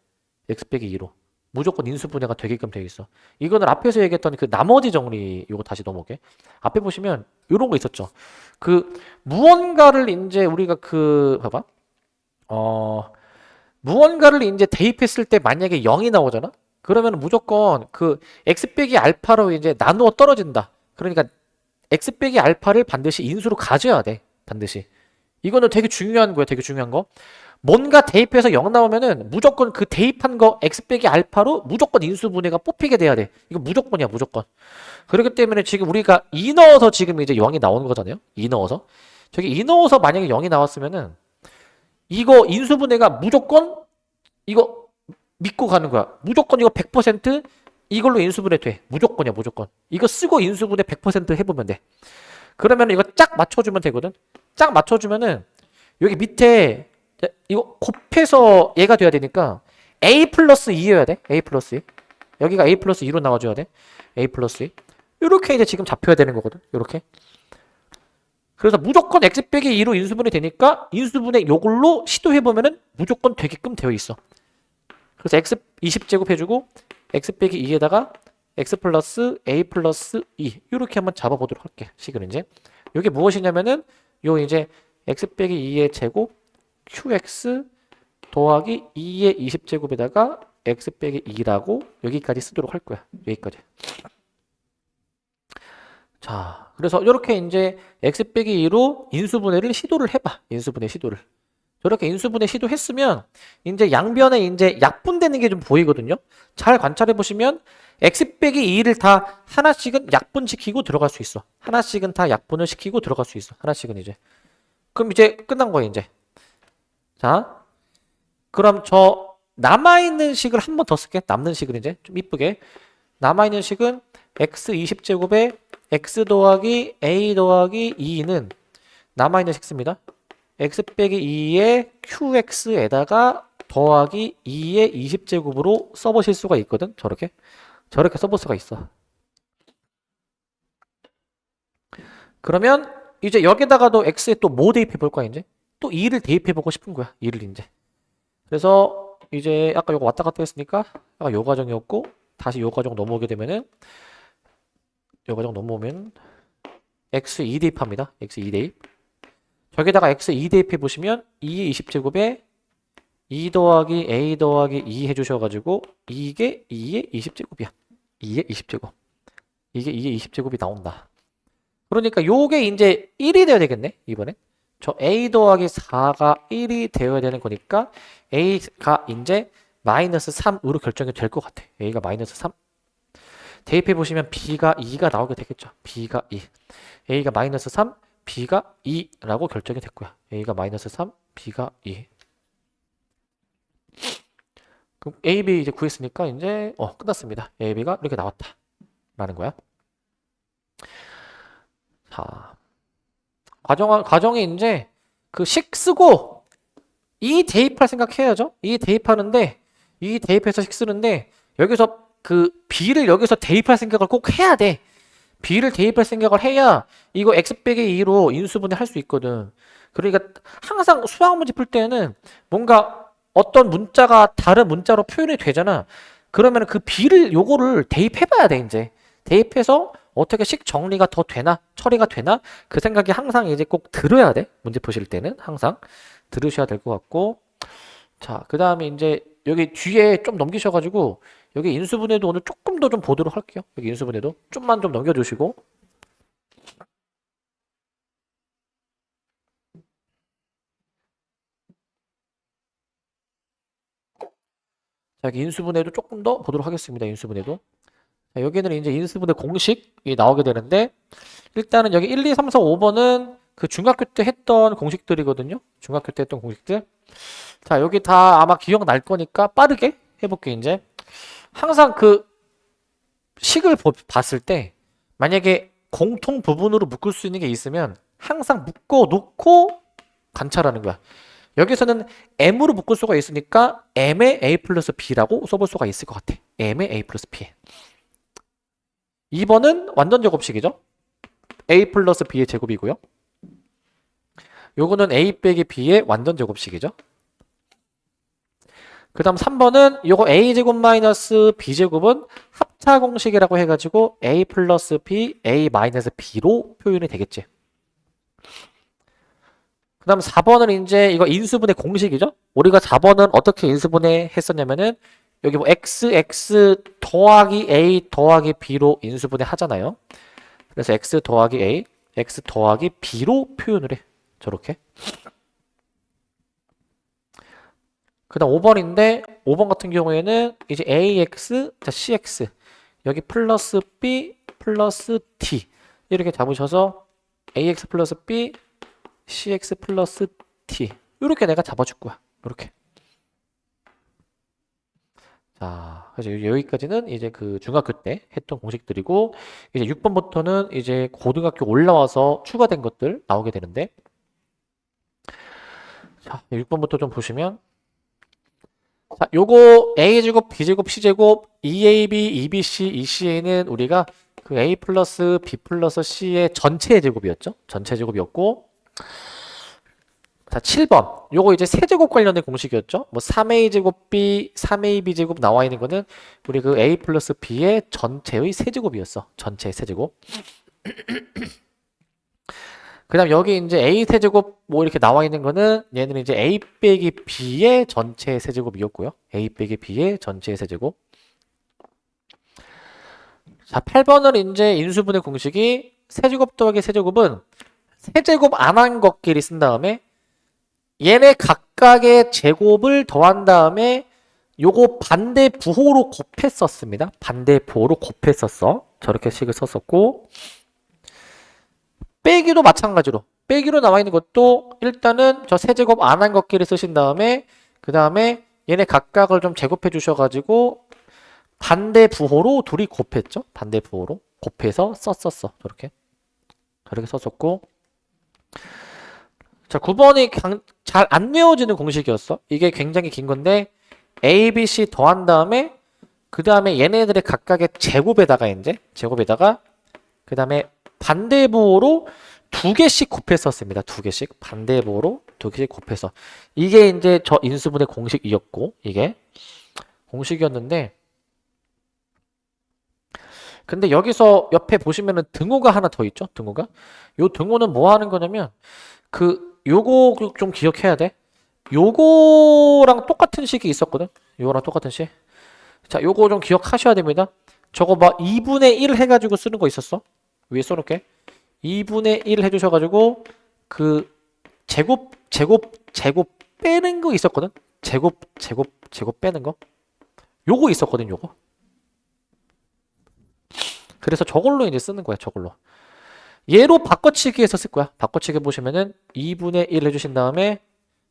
x 빼기 2로 무조건 인수분해가 되게끔 되어 있어. 이거는 앞에서 얘기했던 그 나머지 정리 요거 다시 넘어게. 앞에 보시면 요런 거 있었죠. 그 무언가를 이제 우리가 그 봐봐. 무언가를 이제 대입했을 때 만약에 0이 나오잖아. 그러면 무조건 그 x 빼기 알파로 이제 나누어 떨어진다. 그러니까 x 빼기 알파를 반드시 인수로 가져야 돼. 반드시. 이거는 되게 중요한 거야. 되게 중요한 거. 뭔가 대입해서 0 나오면은 무조건 그 대입한 거 x 빼기 알파로 무조건 인수분해가 뽑히게 돼야 돼. 이거 무조건이야. 무조건. 그렇기 때문에 지금 우리가 2 넣어서 지금 이제 0이 나오는 거잖아요. 2 넣어서. 저기 2 넣어서 만약에 0이 나왔으면은 이거 인수분해가 무조건 이거 믿고 가는 거야. 무조건 이거 100% 이걸로 인수분해 돼. 무조건이야, 무조건. 이거 쓰고 인수분해 100% 해보면 돼. 그러면 이거 짝 맞춰주면 되거든. 짝 맞춰주면은 여기 밑에 이거 곱해서 얘가 돼야 되니까 a 플러스 2여야 돼. a 플러스 2. 여기가 a 플러스 2로 나와줘야 돼. a 플러스 2. 이렇게 이제 지금 잡혀야 되는 거거든. 이렇게. 그래서 무조건 x 빼기 2로 인수분해 되니까 인수분해 요걸로 시도해보면은 무조건 되게끔 되어 있어. 그래서 x 20제곱 해주고 x 빼기 2에다가 x 플러스 a 플러스 2 이렇게 한번 잡아보도록 할게. 식을 이제 이게 무엇이냐면은 요 이제 x 빼기 2의 제곱 qx 더하기 2의 20제곱에다가 x 빼기 2라고 여기까지 쓰도록 할 거야. 여기까지. 자, 그래서 이렇게 이제 x 빼기 2로 인수분해를 시도를 해봐. 인수분해 시도를. 저렇게 인수분해 시도했으면 이제 양변에 이제 약분되는 게 좀 보이거든요. 잘 관찰해 보시면 x 빼기 2를 다 하나씩은 약분시키고 들어갈 수 있어. 하나씩은 다 약분을 시키고 들어갈 수 있어. 하나씩은 이제. 그럼 이제 끝난 거예요, 이제. 자, 그럼 저 남아있는 식을 한 번 더 쓸게. 남는 식을 이제 좀 이쁘게. 남아있는 식은 x 20제곱에 x 더하기 a 더하기 2는 남아있는 식 씁니다. x 빼기 2의 qx에다가 더하기 2의 20제곱으로 써보실 수가 있거든. 저렇게 써볼 수가 있어. 그러면 이제 여기다가도 x에 또 뭐 대입해 볼 거야, 이제? 또 2를 대입해 보고 싶은 거야. 2를 이제. 그래서 이제 아까 요거 왔다 갔다 했으니까 아까 요 과정이었고 다시 요 과정 넘어오게 되면은 요 과정 넘어오면 x 2 대입합니다. x 2 대입. 저기다가 x 2 대입해 보시면 2의 20제곱에 2 더하기 a 더하기 2 해주셔가지고 이게 2의 20제곱이야. 2의 20제곱. 이게 2의 20제곱이 나온다. 그러니까 요게 이제 1이 돼야 되겠네. 이번엔. 저 a 더하기 4가 1이 되어야 되는 거니까 a가 이제 마이너스 3으로 결정이 될 것 같아. a가 마이너스 3. 대입해 보시면 b가 2가 나오게 되겠죠. b가 2. a가 마이너스 3, b가 2라고 결정이 됐고요. a가 마이너스 3, b가 2. 그럼 a, b 이제 구했으니까 이제 끝났습니다. a, b가 이렇게 나왔다. 라는 거야. 자, 과정에 이제 그 식 쓰고 이 대입할 생각해야죠. 이 대입하는데 이 대입해서 식 쓰는데 여기서 그 b를 여기서 대입할 생각을 꼭 해야 돼. b를 대입할 생각을 해야 이거 x 빼기 2로 인수분해 할 수 있거든. 그러니까 항상 수학 문제 풀 때는 뭔가 어떤 문자가 다른 문자로 표현이 되잖아. 그러면 그 b를 요거를 대입해 봐야 돼, 이제. 대입해서 어떻게 식 정리가 더 되나? 처리가 되나? 그 생각이 항상 이제 꼭 들어야 돼. 문제 푸실 때는 항상 들으셔야 될 것 같고. 자, 그 다음에 이제 여기 뒤에 좀 넘기셔가지고 여기 인수분해도 오늘 조금 더 좀 보도록 할게요. 여기 인수분해도 좀만 좀 넘겨주시고. 자, 여기 인수분해도 조금 더 보도록 하겠습니다. 인수분해도. 자, 여기는 이제 인수분해 공식이 나오게 되는데 일단은 여기 1, 2, 3, 4, 5번은 그 중학교 때 했던 공식들이거든요. 중학교 때 했던 공식들. 자, 여기 다 아마 기억날 거니까 빠르게 해볼게, 이제. 항상 그 식을 봤을 때 만약에 공통 부분으로 묶을 수 있는 게 있으면 항상 묶어 놓고 관찰하는 거야. 여기서는 m으로 묶을 수가 있으니까 m의 a 플러스 b라고 써볼 수가 있을 것 같아. m의 a 플러스 b. 2번은 완전 제곱식이죠. a 플러스 b의 제곱이고요. 요거는 a 빼기 b의 완전 제곱식이죠. 그 다음 3번은 요거 a제곱 마이너스 b제곱은 합차 공식이라고 해가지고 a 플러스 b, a 마이너스 b로 표현이 되겠지. 그 다음 4번은 이제 이거 인수분해 공식이죠. 우리가 4번은 어떻게 인수분해 했었냐면은 여기 뭐 x 더하기 a 더하기 b로 인수분해 하잖아요. 그래서 x 더하기 a, x 더하기 b로 표현을 해. 저렇게. 그 다음 5번인데 5번 같은 경우에는 이제 ax, 자 cx 여기 플러스 b 플러스 d 이렇게 잡으셔서 ax 플러스 b, cx 플러스 d 이렇게 내가 잡아줄 거야. 이렇게. 자, 그래서 여기까지는 이제 그 중학교 때 했던 공식들이고 이제 6번부터는 이제 고등학교 올라와서 추가된 것들 나오게 되는데 자, 6번부터 좀 보시면 자, 요거 a제곱, b제곱, c제곱, 2ab, 2bc, 2ca는 우리가 그 a 플러스 b 플러스 c의 전체 제곱이었죠. 전체 제곱이었고 자, 7번. 요거 이제 세제곱 관련된 공식이었죠. 뭐 3a제곱 b, 3ab제곱 나와 있는 거는 우리 그 a 플러스 b의 전체의 세제곱이었어. 전체 세제곱. 그 다음 여기 이제 a 세제곱 뭐 이렇게 나와 있는 거는 얘는 이제 a 빼기 b의 전체 세제곱이었고요. a 빼기 b의 전체 세제곱. 자, 8번은 이제 인수분해 공식이 세제곱 더하기 세제곱은 세제곱 안 한 것끼리 쓴 다음에 얘네 각각의 제곱을 더한 다음에 요거 반대 부호로 곱했었습니다. 반대 부호로 곱했었어. 저렇게 식을 썼었고 빼기도 마찬가지로 빼기로 나와 있는 것도 일단은 저 세제곱 안 한 것끼리 쓰신 다음에 그 다음에 얘네 각각을 좀 제곱해 주셔가지고 반대 부호로 둘이 곱했죠. 반대 부호로 곱해서 썼었어. 저렇게 썼었고 자, 9번이 잘 안 외워지는 공식이었어. 이게 굉장히 긴 건데 A, B, C 더한 다음에 그 다음에 얘네들의 각각의 제곱에다가 그 다음에 반대부호로 두 개씩 곱했었습니다. 두 개씩 반대부호로 두 개씩 곱해서 이게 이제 저 인수분해 공식이었고 이게 공식이었는데 근데 여기서 옆에 보시면은 등호가 하나 더 있죠. 등호가 요 등호는 뭐 하는 거냐면 요거 좀 기억해야 돼. 요거랑 똑같은 식이 있었거든. 요거랑 똑같은 식. 자, 요거 좀 기억하셔야 됩니다. 저거 막 2분의 1 해가지고 쓰는 거 있었어. 위에 써놓을게. 2분의 1 해주셔가지고 그 제곱 빼는 거 있었거든. 제곱 빼는 거. 요거 있었거든. 요거. 그래서 저걸로 이제 쓰는 거야. 저걸로. 얘로 바꿔치기해서 쓸 거야. 바꿔치기 보시면은 2분의 1 해주신 다음에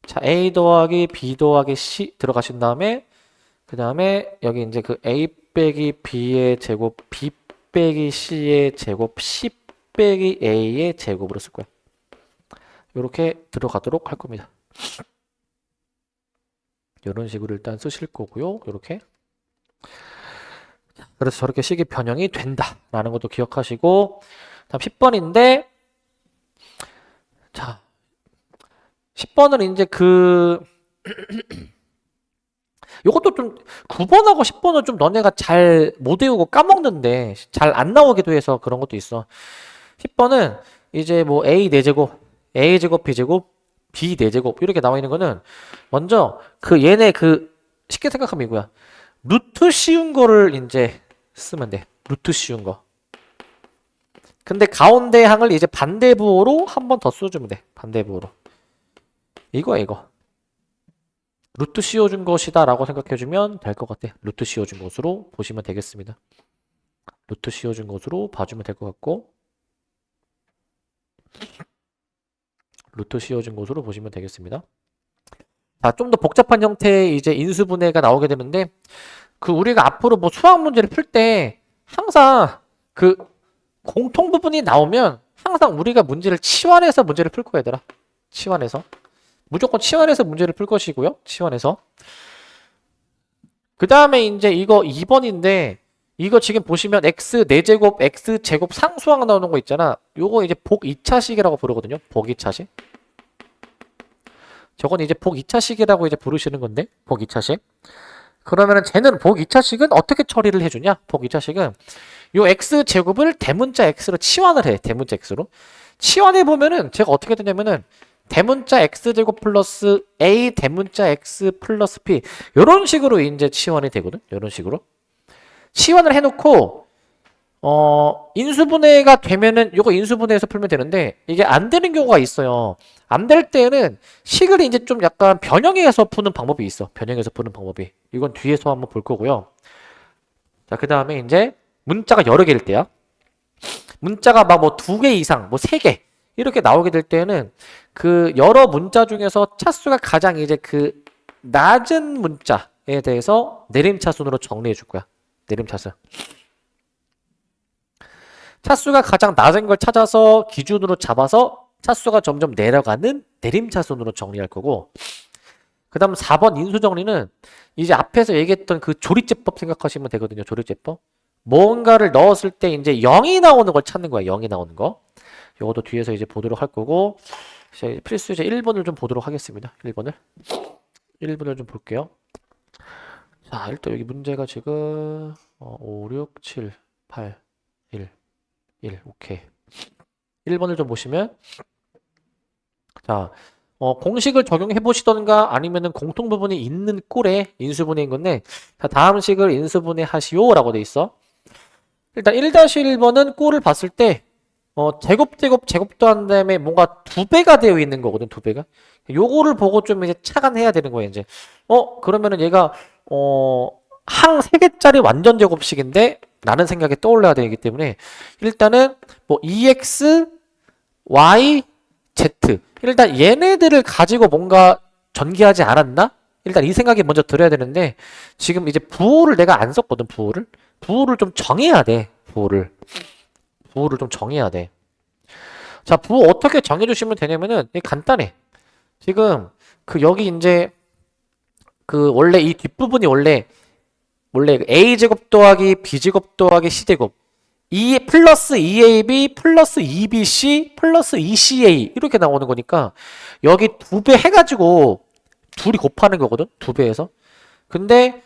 자 a 더하기 b 더하기 c 들어가신 다음에 그 다음에 여기 이제 그 a 빼기 b의 제곱 b 빼기 c의 제곱 c 빼기 a의 제곱으로 쓸 거야. 이렇게 들어가도록 할 겁니다. 이런 식으로 일단 쓰실 거고요. 이렇게. 그래서 저렇게 식이 변형이 된다라는 것도 기억하시고 다음 10번인데 자 10번은 이제 요것도 좀 9번하고 10번은 좀 너네가 잘 못 외우고 까먹는데 잘 안 나오기도 해서 그런 것도 있어. 10번은 이제 뭐 a 4제곱, a제곱, b제곱, b 4제곱 이렇게 나와 있는 거는 먼저 얘네 쉽게 생각하면 이거야. 루트 씌운 거를 이제 쓰면 돼. 루트 씌운 거. 근데 가운데 항을 이제 반대부호로 한 번 더 써주면 돼. 반대부호로. 이거. 루트 씌워준 것이다 라고 생각해주면 될 것 같아. 루트 씌워준 것으로 보시면 되겠습니다. 루트 씌워준 것으로 봐주면 될 것 같고 루트 씌워준 것으로 보시면 되겠습니다. 자, 좀 더 복잡한 형태의 이제 인수분해가 나오게 되는데 우리가 앞으로 뭐 수학 문제를 풀 때 항상 공통 부분이 나오면 항상 우리가 문제를 치환해서 문제를 풀 거야, 얘들아. 치환해서. 무조건 치환해서 문제를 풀 것이고요. 치환해서. 그 다음에 이제 이거 2번인데 이거 지금 보시면 x 4제곱, x 제곱 상수항 나오는 거 있잖아. 요거 이제 복 2차식이라고 부르거든요. 복 2차식. 저건 이제 복 2차식이라고 이제 부르시는 건데 복 2차식. 그러면은 쟤는 복 2차식은 어떻게 처리를 해주냐? 복 2차식은 요 x제곱을 대문자 x로 치환을 해. 대문자 x로. 치환해 보면은 제가 어떻게 되냐면은 대문자 x제곱 플러스 a 대문자 x 플러스 p 요런 식으로 이제 치환이 되거든. 요런 식으로. 치환을 해놓고 인수분해가 되면은 요거 인수분해해서 풀면 되는데 이게 안 되는 경우가 있어요. 안 될 때는 식을 이제 좀 약간 변형해서 푸는 방법이 있어. 변형해서 푸는 방법이. 이건 뒤에서 한번 볼 거고요. 자, 그 다음에 이제 문자가 여러 개일 때야. 문자가 막 뭐 2개 이상, 뭐 3개 이렇게 나오게 될 때는 여러 문자 중에서 차수가 가장 이제 낮은 문자에 대해서 내림차순으로 정리해 줄 거야. 내림차순. 차수가 가장 낮은 걸 찾아서 기준으로 잡아서 차수가 점점 내려가는 내림차순으로 정리할 거고 그 다음 4번 인수정리는 이제 앞에서 얘기했던 조리제법 생각하시면 되거든요. 조리제법. 뭔가를 넣었을 때 이제 0이 나오는 걸 찾는 거야. 0이 나오는 거. 이것도 뒤에서 이제 보도록 할 거고 필수제 1번을 좀 보도록 하겠습니다. 1번을 좀 볼게요. 자, 일단 여기 문제가 지금 5, 6, 7, 8, 1, 1, 오케이. 1번을 좀 보시면 자, 공식을 적용해 보시던가 아니면은 공통 부분이 있는 꼴에 인수분해인 건데 자, 다음 식을 인수분해 하시오라고 돼 있어. 일단 1-1번은 꼴을 봤을 때 제곱도 한 다음에 뭔가 두 배가 되어 있는 거거든, 두 배가. 요거를 보고 좀 이제 착안해야 되는 거야, 이제. 그러면은 얘가, 항 3개짜리 완전 제곱식인데, 라는 생각이 떠올라야 되기 때문에, 일단은, 뭐, EX, Y, Z. 일단 얘네들을 가지고 뭔가 전개하지 않았나? 일단 이 생각이 먼저 들어야 되는데, 지금 이제 부호를 내가 안 썼거든, 부호를. 부호를 좀 정해야 돼, 부호를. 부호를 좀 정해야 돼. 자, 부호 어떻게 정해주시면 되냐면은 이게 간단해. 지금 그 여기 이제 그 원래 이 뒷부분이 원래 a제곱 더하기 b제곱 더하기 c제곱 플러스 2ab 플러스 2bc 플러스 2ca 이렇게 나오는 거니까 여기 2배 해가지고 둘이 곱하는 거거든. 2배에서. 근데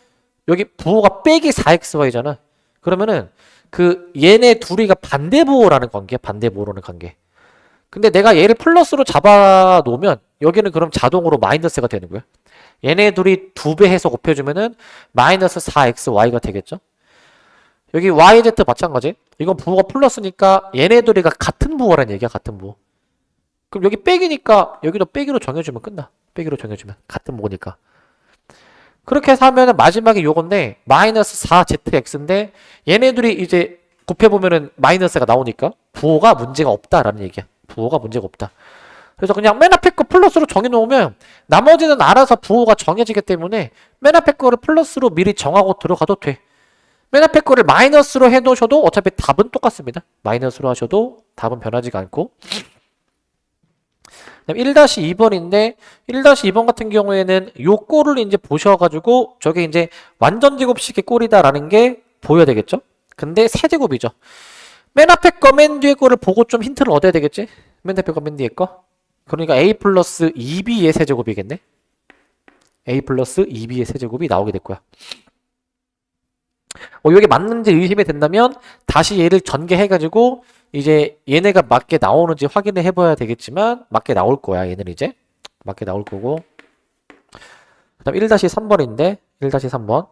여기 부호가 빼기 4xy잖아. 그러면은 그 얘네 둘이가 반대부호라는 관계야. 반대부호라는 관계. 근데 내가 얘를 플러스로 잡아 놓으면 여기는 그럼 자동으로 마이너스가 되는 거야. 얘네 둘이 2배 해서 곱해주면은 마이너스 4xy가 되겠죠. 여기 yz 마찬가지. 이건 부호가 플러스니까 얘네 둘이가 같은 부호라는 얘기야. 같은 부호. 그럼 여기 빼기니까 여기도 빼기로 정해주면 끝나. 빼기로 정해주면 같은 부호니까. 그렇게 해서 하면은 마지막에 요건데 마이너스 4zx인데 얘네들이 이제 곱해보면은 마이너스가 나오니까 부호가 문제가 없다라는 얘기야. 부호가 문제가 없다. 그래서 그냥 맨 앞에 거 플러스로 정해놓으면 나머지는 알아서 부호가 정해지기 때문에 맨 앞에 거를 플러스로 미리 정하고 들어가도 돼. 맨 앞에 거를 마이너스로 해놓으셔도 어차피 답은 똑같습니다. 마이너스로 하셔도 답은 변하지가 않고. 1-2번인데 1-2번 같은 경우에는 요 꼴을 이제 보셔가지고 저게 이제 완전 제곱식의 꼴이다라는 게 보여야 되겠죠? 근데 세제곱이죠. 맨 앞에 거, 맨 뒤에 거를 보고 좀 힌트를 얻어야 되겠지? 맨 앞에 거, 맨 뒤에 거. 그러니까 a 플러스 2b의 세제곱이겠네? a 플러스 2b의 세제곱이 나오게 될 거야. 이게 맞는지 의심이 된다면 다시 얘를 전개해가지고 이제 얘네가 맞게 나오는지 확인을 해봐야 되겠지만 맞게 나올 거야. 얘는 이제 맞게 나올 거고. 그 다음 1-3번인데 1-3번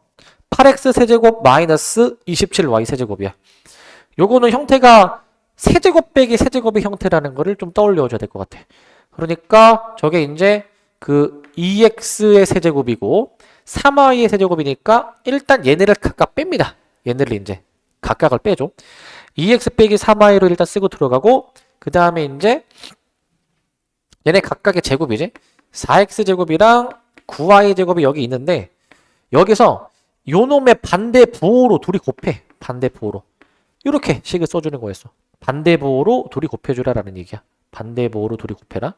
8x 세제곱 마이너스 27y 세제곱이야. 요거는 형태가 세제곱 빼기 세제곱의 형태라는 거를 좀 떠올려줘야 될 것 같아. 그러니까 저게 이제 그 2x의 세제곱이고 3y의 세제곱이니까 일단 얘네를 각각 뺍니다. 얘네를 이제 각각을 빼줘. 2x 빼기 3y로 일단 쓰고 들어가고 그 다음에 이제 얘네 각각의 제곱이지. 4x 제곱이랑 9y 제곱이 여기 있는데 여기서 요놈의 반대 부호로 둘이 곱해. 반대 부호로. 이렇게 식을 써주는 거였어. 반대 부호로 둘이 곱해주라 라는 얘기야. 반대 부호로 둘이 곱해라.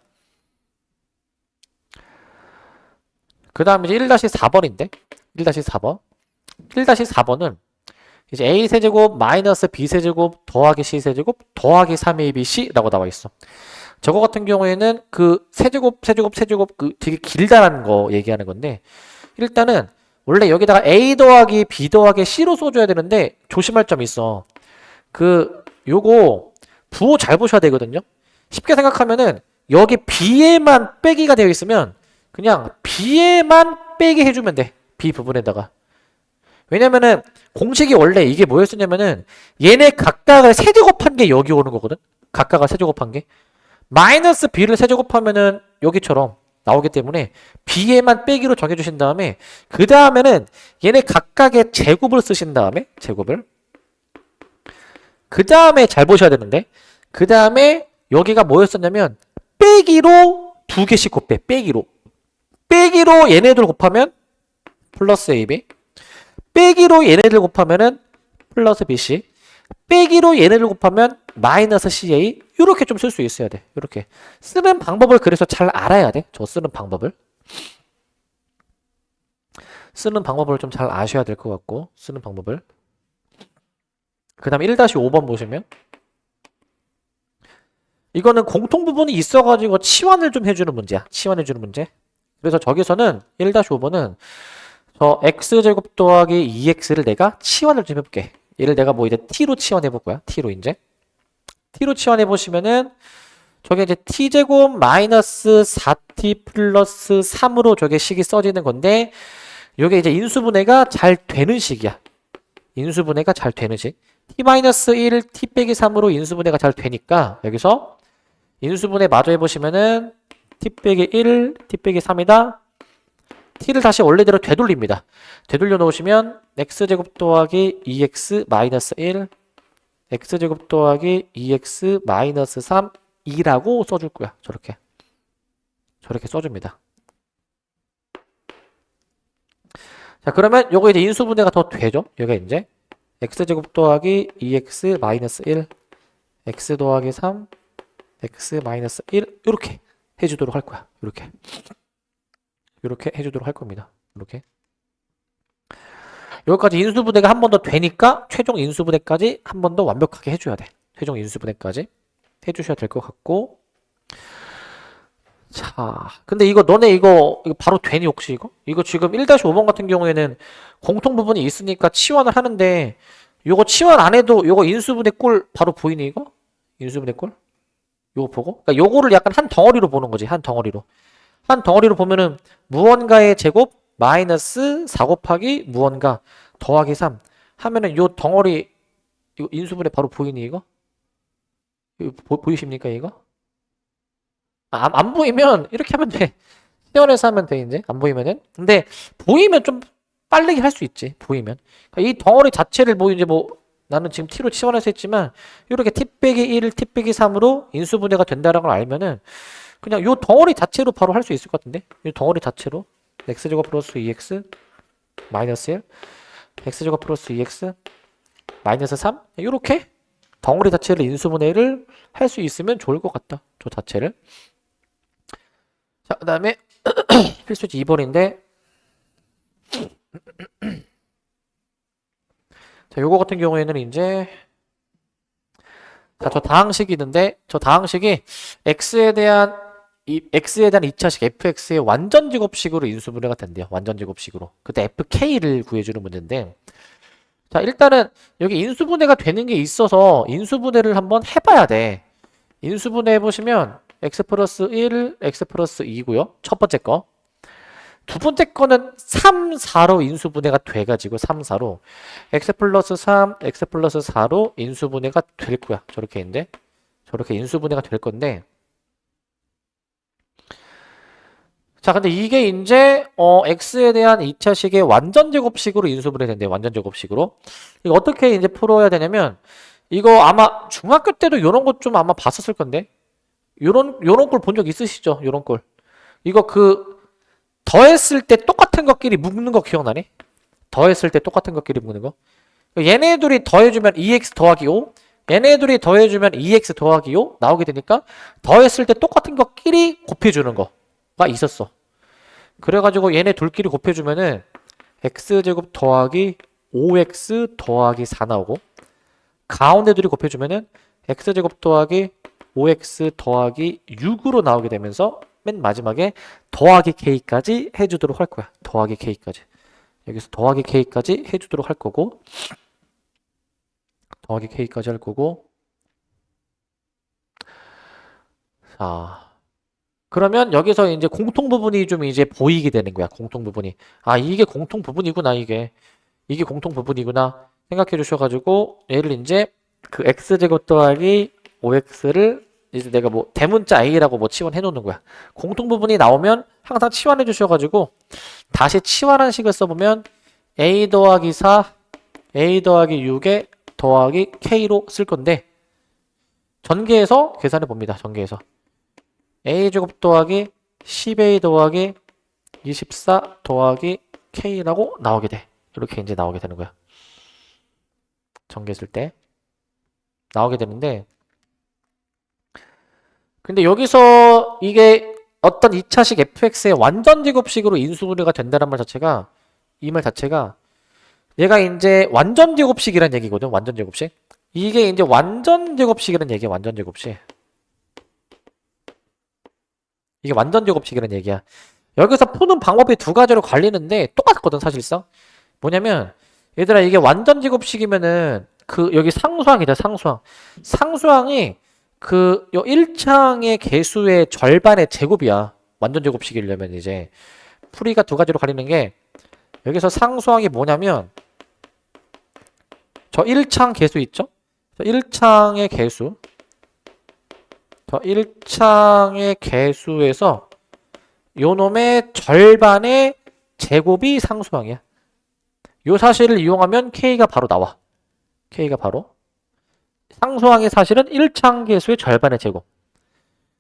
그 다음에 이제 1-4번인데 1-4번 1-4번은 이제 a세제곱 마이너스 b세제곱 더하기 c세제곱 더하기 3abc라고 나와 있어. 저거 같은 경우에는 그 세제곱 그 되게 길다라는 거 얘기하는 건데 일단은 원래 여기다가 a 더하기 b 더하기 c로 써줘야 되는데 조심할 점이 있어. 요거 부호 잘 보셔야 되거든요. 쉽게 생각하면은 여기 b에만 빼기가 되어 있으면 그냥 b에만 빼기 해주면 돼. b 부분에다가. 왜냐면은 공식이 원래 이게 뭐였었냐면은 얘네 각각을 세제곱한 게 여기 오는 거거든. 각각을 세제곱한 게. 마이너스 b를 세제곱하면은 여기처럼 나오기 때문에 b에만 빼기로 정해주신 다음에 그 다음에는 얘네 각각의 제곱을 쓰신 다음에 제곱을 그 다음에 잘 보셔야 되는데 그 다음에 여기가 뭐였었냐면 빼기로 두 개씩 곱해. 빼기로 얘네들 곱하면 플러스 ab 빼기로 얘네들 곱하면은 플러스 bc 빼기로 얘네들 곱하면 마이너스 ca 이렇게 좀 쓸 수 있어야 돼. 이렇게 쓰는 방법을 그래서 잘 알아야 돼. 저 쓰는 방법을 좀 잘 아셔야 될 것 같고 쓰는 방법을 그 다음 1-5번 보시면 이거는 공통 부분이 있어가지고 치환을 좀 해주는 문제야. 치환해주는 문제. 그래서 저기서는 1-5번은 저 x제곱 더하기 2x를 내가 치환을 좀 해볼게. 얘를 내가 뭐 이제 t로 치환해볼 거야. t로 이제. t로 치환해보시면은 저게 이제 t제곱 마이너스 4t 플러스 3으로 저게 식이 써지는 건데 요게 이제 인수분해가 잘 되는 식이야. 인수분해가 잘 되는 식. t-1 t 빼기 3으로 인수분해가 잘 되니까 여기서 인수분해 마저 해보시면은 t 빼기 1 t 빼기 3이다. t를 다시 원래대로 되돌립니다. 되돌려 놓으시면 x제곱 더하기 2x 마이너스 1 x제곱 더하기 2x 마이너스 3 2라고 써줄 거야. 저렇게 써줍니다. 자, 그러면 요거 이제 인수분해가 더 되죠? 요게 이제 x제곱 더하기 2x 마이너스 1 x 더하기 3 x 마이너스 1 이렇게 해주도록 할 거야. 이렇게 해주도록 할 겁니다. 이렇게 여기까지 인수분해가 한 번 더 되니까 최종 인수분해까지 한 번 더 완벽하게 해줘야 돼. 최종 인수분해까지 해주셔야 될 것 같고. 자, 근데 이거 너네 이거 바로 되니 혹시 이거? 이거 지금 1-5번 같은 경우에는 공통 부분이 있으니까 치환을 하는데 요거 치환 안 해도 요거 인수분해 꼴 바로 보이니 이거? 인수분해 꼴? 요거 보고? 그러니까 요거를 약간 한 덩어리로 보는 거지. 한 덩어리로. 한 덩어리로 보면은 무언가의 제곱 마이너스 4 곱하기 무언가 더하기 3 하면은 요 덩어리 이거 인수분해 바로 보이니 이거? 이거 보이십니까 이거? 안 보이면 이렇게 하면 돼. 시연해서 하면 돼 이제 안 보이면은. 근데 보이면 좀 빠르게 할 수 있지. 보이면 그러니까 이 덩어리 자체를 뭐 이제 뭐 나는 지금 t로 치환해서 했지만 이렇게 t 빼기 1 t 빼기 3으로 인수분해가 된다는 걸 알면은 그냥 요 덩어리 자체로 바로 할 수 있을 것 같은데. 이 덩어리 자체로 x제곱 플러스 2x 마이너스 1 x제곱 플러스 2x 마이너스 3 이렇게 덩어리 자체를 인수분해를 할 수 있으면 좋을 것 같다. 저 자체를. 자, 그 다음에 필수지 2번인데 자, 요거 같은 경우에는 이제 자, 저 다항식이 있는데 저 다항식이 x에 대한 2차식 fx의 완전 제곱식으로 인수분해가 된대요. 완전 제곱식으로. 그때 fk를 구해주는 문제인데 자, 일단은 여기 인수분해가 되는 게 있어서 인수분해를 한번 해봐야 돼. 인수분해 해보시면 x 플러스 1, x 플러스 2고요. 첫 번째 거. 두 번째 거는 3, 4로 인수분해가 돼가지고 3, 4로 x 플러스 3, x 플러스 4로 인수분해가 될 거야. 저렇게 있는데 저렇게 인수분해가 될 건데 자, 근데 이게 이제 x에 대한 2차식의 완전 제곱식으로 인수분해 된대요. 완전 제곱식으로. 이거 어떻게 이제 풀어야 되냐면 이거 아마 중학교 때도 요런 것 좀 아마 봤었을 건데 요런 걸 본 적 있으시죠? 요런 걸. 이거 더했을 때 똑같은 것끼리 묶는 거 기억나니? 더했을 때 똑같은 것끼리 묶는 거. 얘네들이 더해주면 2x 더하기 5 얘네들이 더해주면 2x 더하기 5 나오게 되니까 더했을 때 똑같은 것끼리 곱해주는 거가 있었어. 그래가지고 얘네 둘끼리 곱해주면은 x제곱 더하기 5x 더하기 4 나오고 가운데 둘이 곱해주면은 x제곱 더하기 5x 더하기 6으로 나오게 되면서 맨 마지막에 더하기 k까지 해주도록 할 거야. 더하기 k까지. 여기서 더하기 k까지 해주도록 할 거고 더하기 k까지 할 거고 자 그러면 여기서 이제 공통 부분이 좀 이제 보이게 되는 거야. 공통 부분이. 아, 이게 공통 부분이구나, 이게 공통 부분이구나 생각해 주셔가지고 얘를 이제 그 x제곱 더하기 5x를 이제 내가 뭐 대문자 a라고 뭐 치환해 놓는 거야. 공통 부분이 나오면 항상 치환해 주셔가지고 다시 치환한 식을 써보면 a 더하기 4 a 더하기 6에 더하기 k로 쓸 건데 전개해서 계산해 봅니다. 전개해서 a제곱 더하기 10a 더하기 24 더하기 k라고 나오게 돼. 이렇게 이제 나오게 되는 거야. 전개했을 때 나오게 되는데 근데 여기서 이게 어떤 2차식 fx의 완전 제곱식으로 인수분해가 된다는 말 자체가 이 말 자체가 얘가 이제 완전 제곱식이란 얘기거든. 완전 제곱식. 이게 이제 완전 제곱식이란 얘기야. 완전 제곱식. 이게 완전 제곱식이라는 얘기야. 여기서 푸는 방법이 두 가지로 갈리는데 똑같거든 사실상. 뭐냐면 얘들아 이게 완전 제곱식이면은 그 여기 상수항이다 상수항. 상수항이 그 요 1창의 개수의 절반의 제곱이야. 완전 제곱식이려면 이제 풀이가 두 가지로 갈리는 게 여기서 상수항이 뭐냐면 저 1창 개수 있죠? 저 1창의 개수. 저 1창의 개수에서 요 놈의 절반의 제곱이 상수항이야. 요 사실을 이용하면 K가 바로 나와. K가 바로. 상수항의 사실은 1창 개수의 절반의 제곱.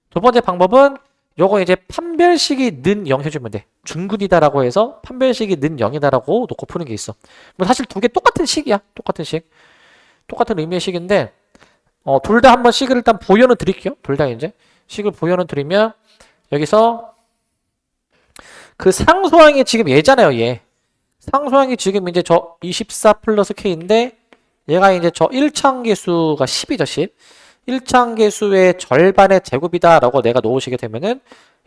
두 번째 방법은 요거 이제 판별식이 는 0 해주면 돼. 중근이다라고 해서 판별식이 는 0이다라고 놓고 푸는 게 있어. 뭐 사실 두 개 똑같은 식이야. 똑같은 식. 똑같은 의미의 식인데 둘 다 한번 식을 일단 보여는 드릴게요. 둘 다 이제 식을 보여는 드리면 여기서 그 상수항이 지금 얘잖아요. 얘. 상수항이 지금 이제 저 24 플러스 K인데 얘가 이제 저 1창 개수가 10이죠. 10. 1창 개수의 절반의 제곱이다 라고 내가 놓으시게 되면은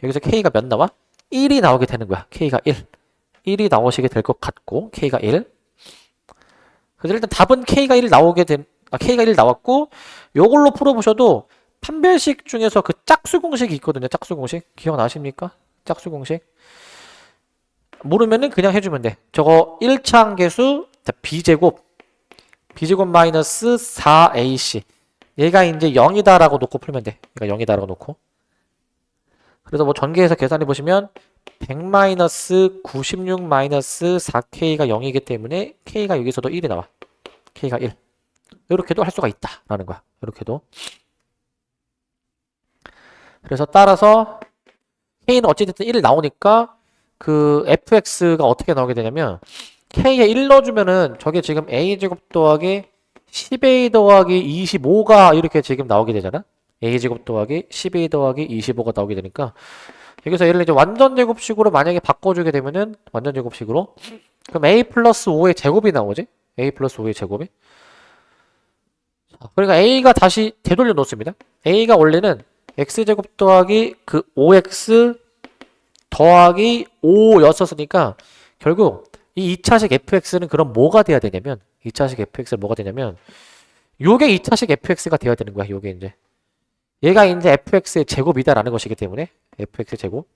여기서 K가 몇 나와? 1이 나오게 되는 거야. K가 1. 1이 나오시게 될 것 같고 K가 1. 그래서 일단 답은 K가 1 나오게 된 K가 1 나왔고 요걸로 풀어보셔도 판별식 중에서 그 짝수 공식이 있거든요. 짝수 공식. 기억나십니까? 짝수 공식. 모르면은 그냥 해주면 돼. 저거 1창 개수 B제곱 마이너스 4AC 얘가 이제 0이다라고 놓고 풀면 돼. 얘가 0이다라고 놓고. 그래서 뭐 전개해서 계산해 보시면 100 마이너스 96 마이너스 4K가 0이기 때문에 K가 여기서도 1이 나와. K가 1. 이렇게도 할 수가 있다라는 거야. 이렇게도. 그래서 따라서 K는 어찌됐든 1 나오니까 그 fx가 어떻게 나오게 되냐면 k에 1 넣어주면은 저게 지금 a제곱 더하기 10a 더하기 25가 이렇게 지금 나오게 되잖아. a제곱 더하기 10a 더하기 25가 나오게 되니까 여기서 얘를 이제 완전 제곱식으로 만약에 바꿔주게 되면은 완전 제곱식으로 그럼 a 플러스 5의 제곱이 나오지. a 플러스 5의 제곱이. 그러니까 a가 다시 되돌려 놓습니다. a가 원래는 x제곱 더하기 그 5x 더하기 5였었으니까 결국 이 2차식 fx는 그럼 뭐가 돼야 되냐면 2차식 fx는 뭐가 되냐면 요게 2차식 fx가 돼야 되는 거야. 요게 이제 얘가 이제 fx의 제곱이다라는 것이기 때문에 fx의 제곱.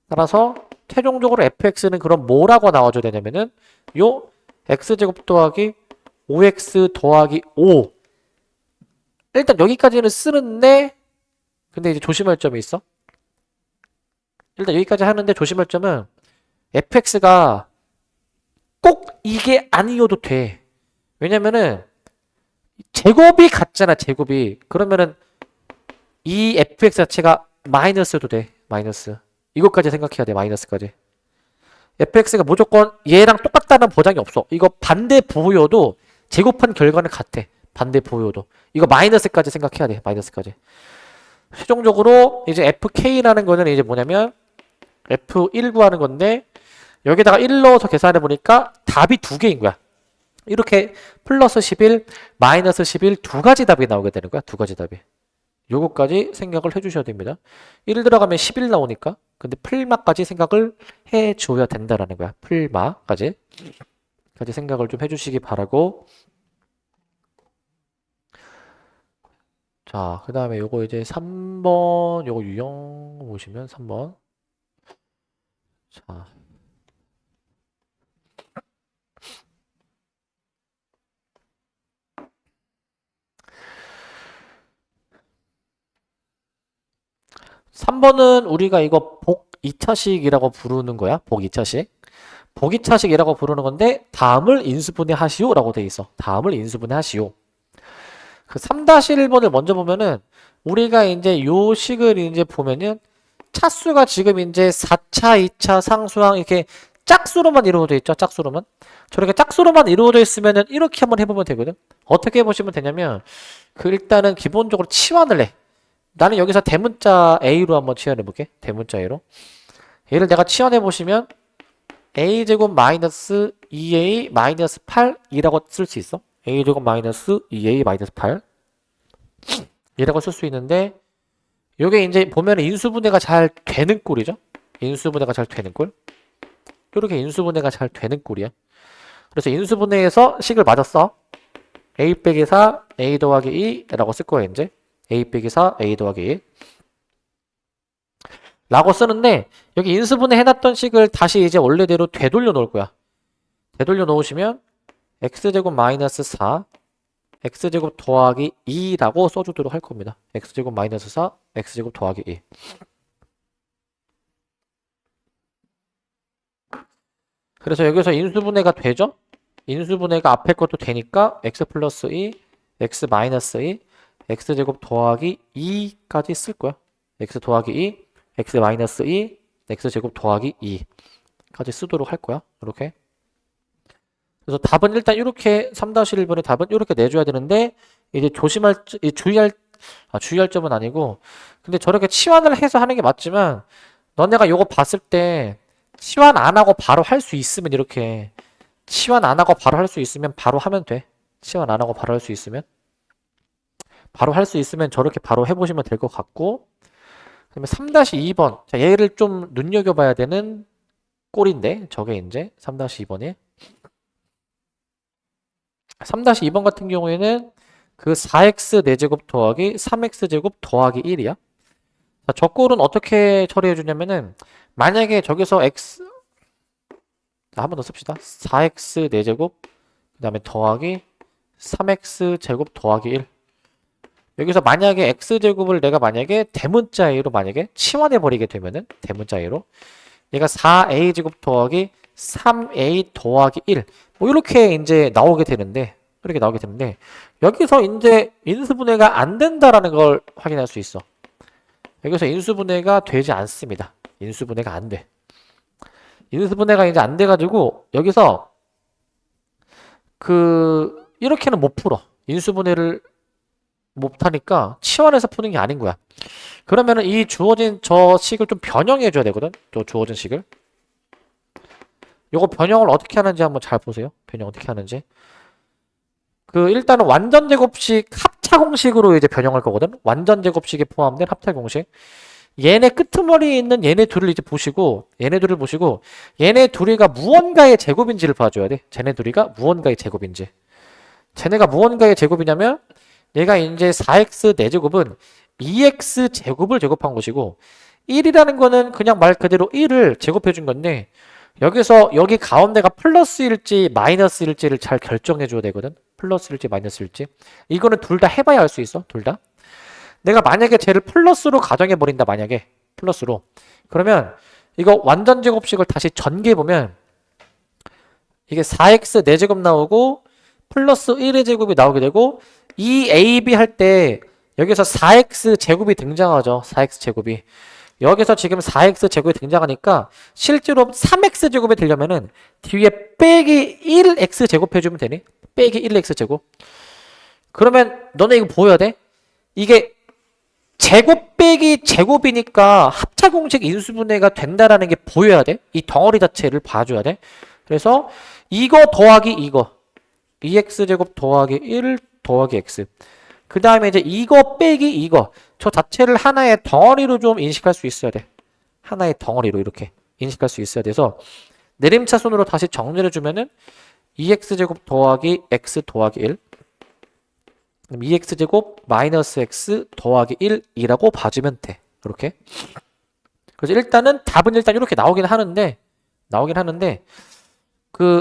따라서 최종적으로 fx는 그럼 뭐라고 나와줘야 되냐면은 요 x제곱 더하기 5x 더하기 5. 일단 여기까지는 쓰는데 근데 이제 조심할 점이 있어. 일단 여기까지 하는데 조심할 점은 fx가 꼭 이게 아니어도 돼. 왜냐면은 제곱이 같잖아. 제곱이. 그러면은 이 fx 자체가 마이너스도 돼. 마이너스. 이것까지 생각해야 돼. 마이너스까지. fx가 무조건 얘랑 똑같다는 보장이 없어. 이거 반대 보여도 제곱한 결과는 같아. 반대 보여도. 이거 마이너스까지 생각해야 돼. 마이너스까지. 최종적으로 이제 fk라는 거는 이제 뭐냐면 f1 구하는 건데 여기다가 1 넣어서 계산해 보니까 답이 두 개인 거야. 이렇게 플러스 11, 마이너스 11 두 가지 답이 나오게 되는 거야. 두 가지 답이. 요거까지 생각을 해주셔야 됩니다. 1 들어가면 11 나오니까 근데 풀마까지 생각을 해줘야 된다라는 거야. 풀마까지 생각을 좀 해주시기 바라고. 자, 그 다음에 요거 이제 3번 요거 유형 보시면 3번. 자, (3번은) 우리가 이거 복 2차식이라고 부르는 거야. 복 2차식. 복 2차식이라고 부르는 건데 다음을 인수분해 하시오 라고 돼 있어. 다음을 인수분해 하시오. 그 3-1번을 먼저 보면은 우리가 이제 요 식을 이제 보면은 차수가 지금 이제 4차, 2차 상수항 이렇게 짝수로만 이루어져 있죠. 짝수로만. 저렇게 짝수로만 이루어져 있으면은 이렇게 한번 해보면 되거든. 어떻게 해보시면 되냐면 그 일단은 기본적으로 치환을 해. 나는 여기서 대문자 A로 한번 치환해 볼게. 대문자 A로. 얘를 내가 치환해 보시면 A제곱 마이너스 2A 마이너스 8이라고 쓸 수 있어. A제곱 마이너스 2A 마이너스 8 이라고 쓸 수 있는데 요게 이제 보면 인수분해가 잘 되는 꼴이죠. 인수분해가 잘 되는 꼴. 요렇게 인수분해가 잘 되는 꼴이야. 그래서 인수분해에서 식을 맞았어. a 빼기 4, a 더하기 2라고 쓸 거야 이제. a 빼기 4, a 더하기 2 라고 쓰는데 여기 인수분해 해놨던 식을 다시 이제 원래대로 되돌려 놓을 거야. 되돌려 놓으시면 x제곱 마이너스 4 x제곱 더하기 2라고 써주도록 할 겁니다. x제곱 마이너스 4 x제곱 더하기 2. 그래서 여기서 인수분해가 되죠? 인수분해가 앞에 것도 되니까 x 플러스 2 x 마이너스 2 x제곱 더하기 2까지 쓸 거야. x 더하기 2 x 마이너스 2 x제곱 더하기 2까지 쓰도록 할 거야. 이렇게. 그래서 답은 일단 이렇게 3-1번의 답은 이렇게 내줘야 되는데 이제 주의할 점은 아니고 근데 저렇게 치환을 해서 하는 게 맞지만 너네가 요거 봤을 때 치환 안 하고 바로 할 수 있으면 이렇게 치환 안 하고 바로 할 수 있으면 바로 하면 돼. 치환 안 하고 바로 할 수 있으면 바로 할 수 있으면 저렇게 바로 해보시면 될 것 같고 그다음에 3-2번 자 얘를 좀 눈여겨봐야 되는 꼴인데 저게 이제 3-2번에 3-2번 같은 경우에는 그 4x 4제곱 더하기 3x 제곱 더하기 1이야. 자, 저 꼴은 어떻게 처리해 주냐면은 만약에 저기서 x 한 번 더 씁시다. 4x 4제곱 그 다음에 더하기 3x 제곱 더하기 1 여기서 만약에 x제곱을 내가 만약에 대문자 a로 만약에 치환해 버리게 되면은 대문자 a로 얘가 4a 제곱 더하기 3a 더하기 1 뭐 이렇게 이제 나오게 되는데 여기서 이제 인수분해가 안 된다라는 걸 확인할 수 있어. 여기서 인수분해가 되지 않습니다. 인수분해가 안 돼. 인수분해가 이제 안 돼가지고 여기서 이렇게는 못 풀어. 인수분해를 못하니까 치환해서 푸는 게 아닌 거야. 그러면은 이 주어진 저 식을 좀 변형해 줘야 되거든. 저 주어진 식을. 요거 변형을 어떻게 하는지 한번 잘 보세요. 변형 어떻게 하는지. 일단은 완전 제곱식 합차 공식으로 이제 변형할 거거든. 완전 제곱식에 포함된 합차 공식. 얘네 끄트머리에 있는 얘네 둘을 이제 보시고 얘네 둘이가 무언가의 제곱인지를 봐줘야 돼. 쟤네 둘이가 무언가의 제곱인지. 쟤네가 무언가의 제곱이냐면 얘가 이제 4x 4제곱은 2x 제곱을 제곱한 것이고 1이라는 거는 그냥 말 그대로 1을 제곱해 준 건데 여기서 여기 가운데가 플러스일지 마이너스일지를 잘 결정해 줘야 되거든. 플러스일지 마이너스일지. 이거는 둘 다 해봐야 알 수 있어. 둘 다. 내가 만약에 쟤를 플러스로 가정해 버린다. 만약에 플러스로. 그러면 이거 완전 제곱식을 다시 전개해 보면 이게 4x 4제곱 나오고 플러스 1의 제곱이 나오게 되고 2ab 할 때 여기서 4x 제곱이 등장하죠. 4x 제곱이. 여기서 지금 4x 제곱이 등장하니까 실제로 3x 제곱이 되려면은 뒤에 빼기 1x 제곱 해주면 되니? 빼기 1x 제곱. 그러면 너네 이거 보여야 돼? 이게 제곱 빼기 제곱이니까 합차 공식 인수분해가 된다라는 게 보여야 돼. 이 덩어리 자체를 봐줘야 돼. 그래서 이거 더하기 이거 2x 제곱 더하기 1 더하기 x. 그 다음에 이제 이거 빼기 이거 저 자체를 하나의 덩어리로 좀 인식할 수 있어야 돼. 하나의 덩어리로 이렇게 인식할 수 있어야 돼서 내림차순으로 다시 정리를 해주면은 2x제곱 더하기 x 더하기 1 그럼 2x제곱 마이너스 x 더하기 1이라고 봐주면 돼. 이렇게. 그래서 일단은 답은 일단 이렇게 나오긴 하는데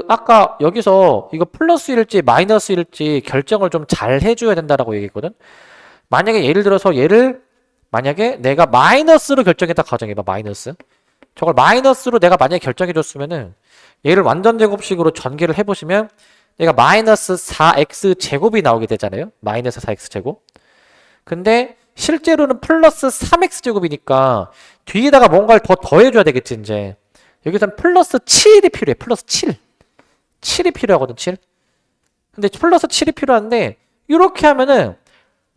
아까 여기서 이거 플러스일지 마이너스일지 결정을 좀 잘 해줘야 된다라고 얘기했거든. 만약에 예를 들어서 만약에 내가 마이너스로 결정했다 가정해봐. 마이너스. 저걸 마이너스로 내가 만약에 결정해줬으면은 얘를 완전 제곱식으로 전개를 해보시면 얘가 마이너스 4x 제곱이 나오게 되잖아요. 마이너스 4x 제곱. 근데 실제로는 플러스 3x 제곱이니까 뒤에다가 뭔가를 더 더해줘야 되겠지 이제. 여기서는 플러스 7이 필요해. 플러스 7. 7이 필요하거든. 7. 근데 플러스 7이 필요한데 이렇게 하면은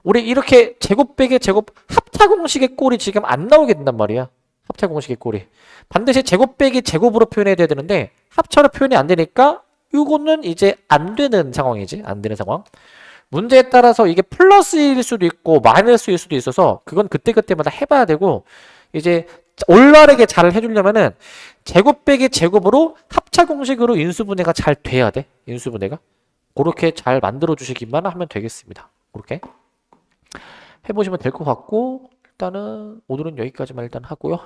우리 이렇게 제곱 빼기 제곱 합차 공식의 꼴이 지금 안 나오게 된단 말이야. 합차 공식의 꼴이. 반드시 제곱 빼기 제곱으로 표현해야 되는데 합차로 표현이 안 되니까 이거는 이제 안 되는 상황이지. 안 되는 상황. 문제에 따라서 이게 플러스일 수도 있고 마이너스일 수도 있어서 그건 그때그때마다 해봐야 되고 이제 올바르게 잘 해주려면은 제곱 빼기 제곱으로 합차 공식으로 인수분해가 잘 돼야 돼. 인수분해가. 그렇게 잘 만들어 주시기만 하면 되겠습니다. 그렇게 해보시면 될 것 같고 일단은 오늘은 여기까지만 일단 하고요.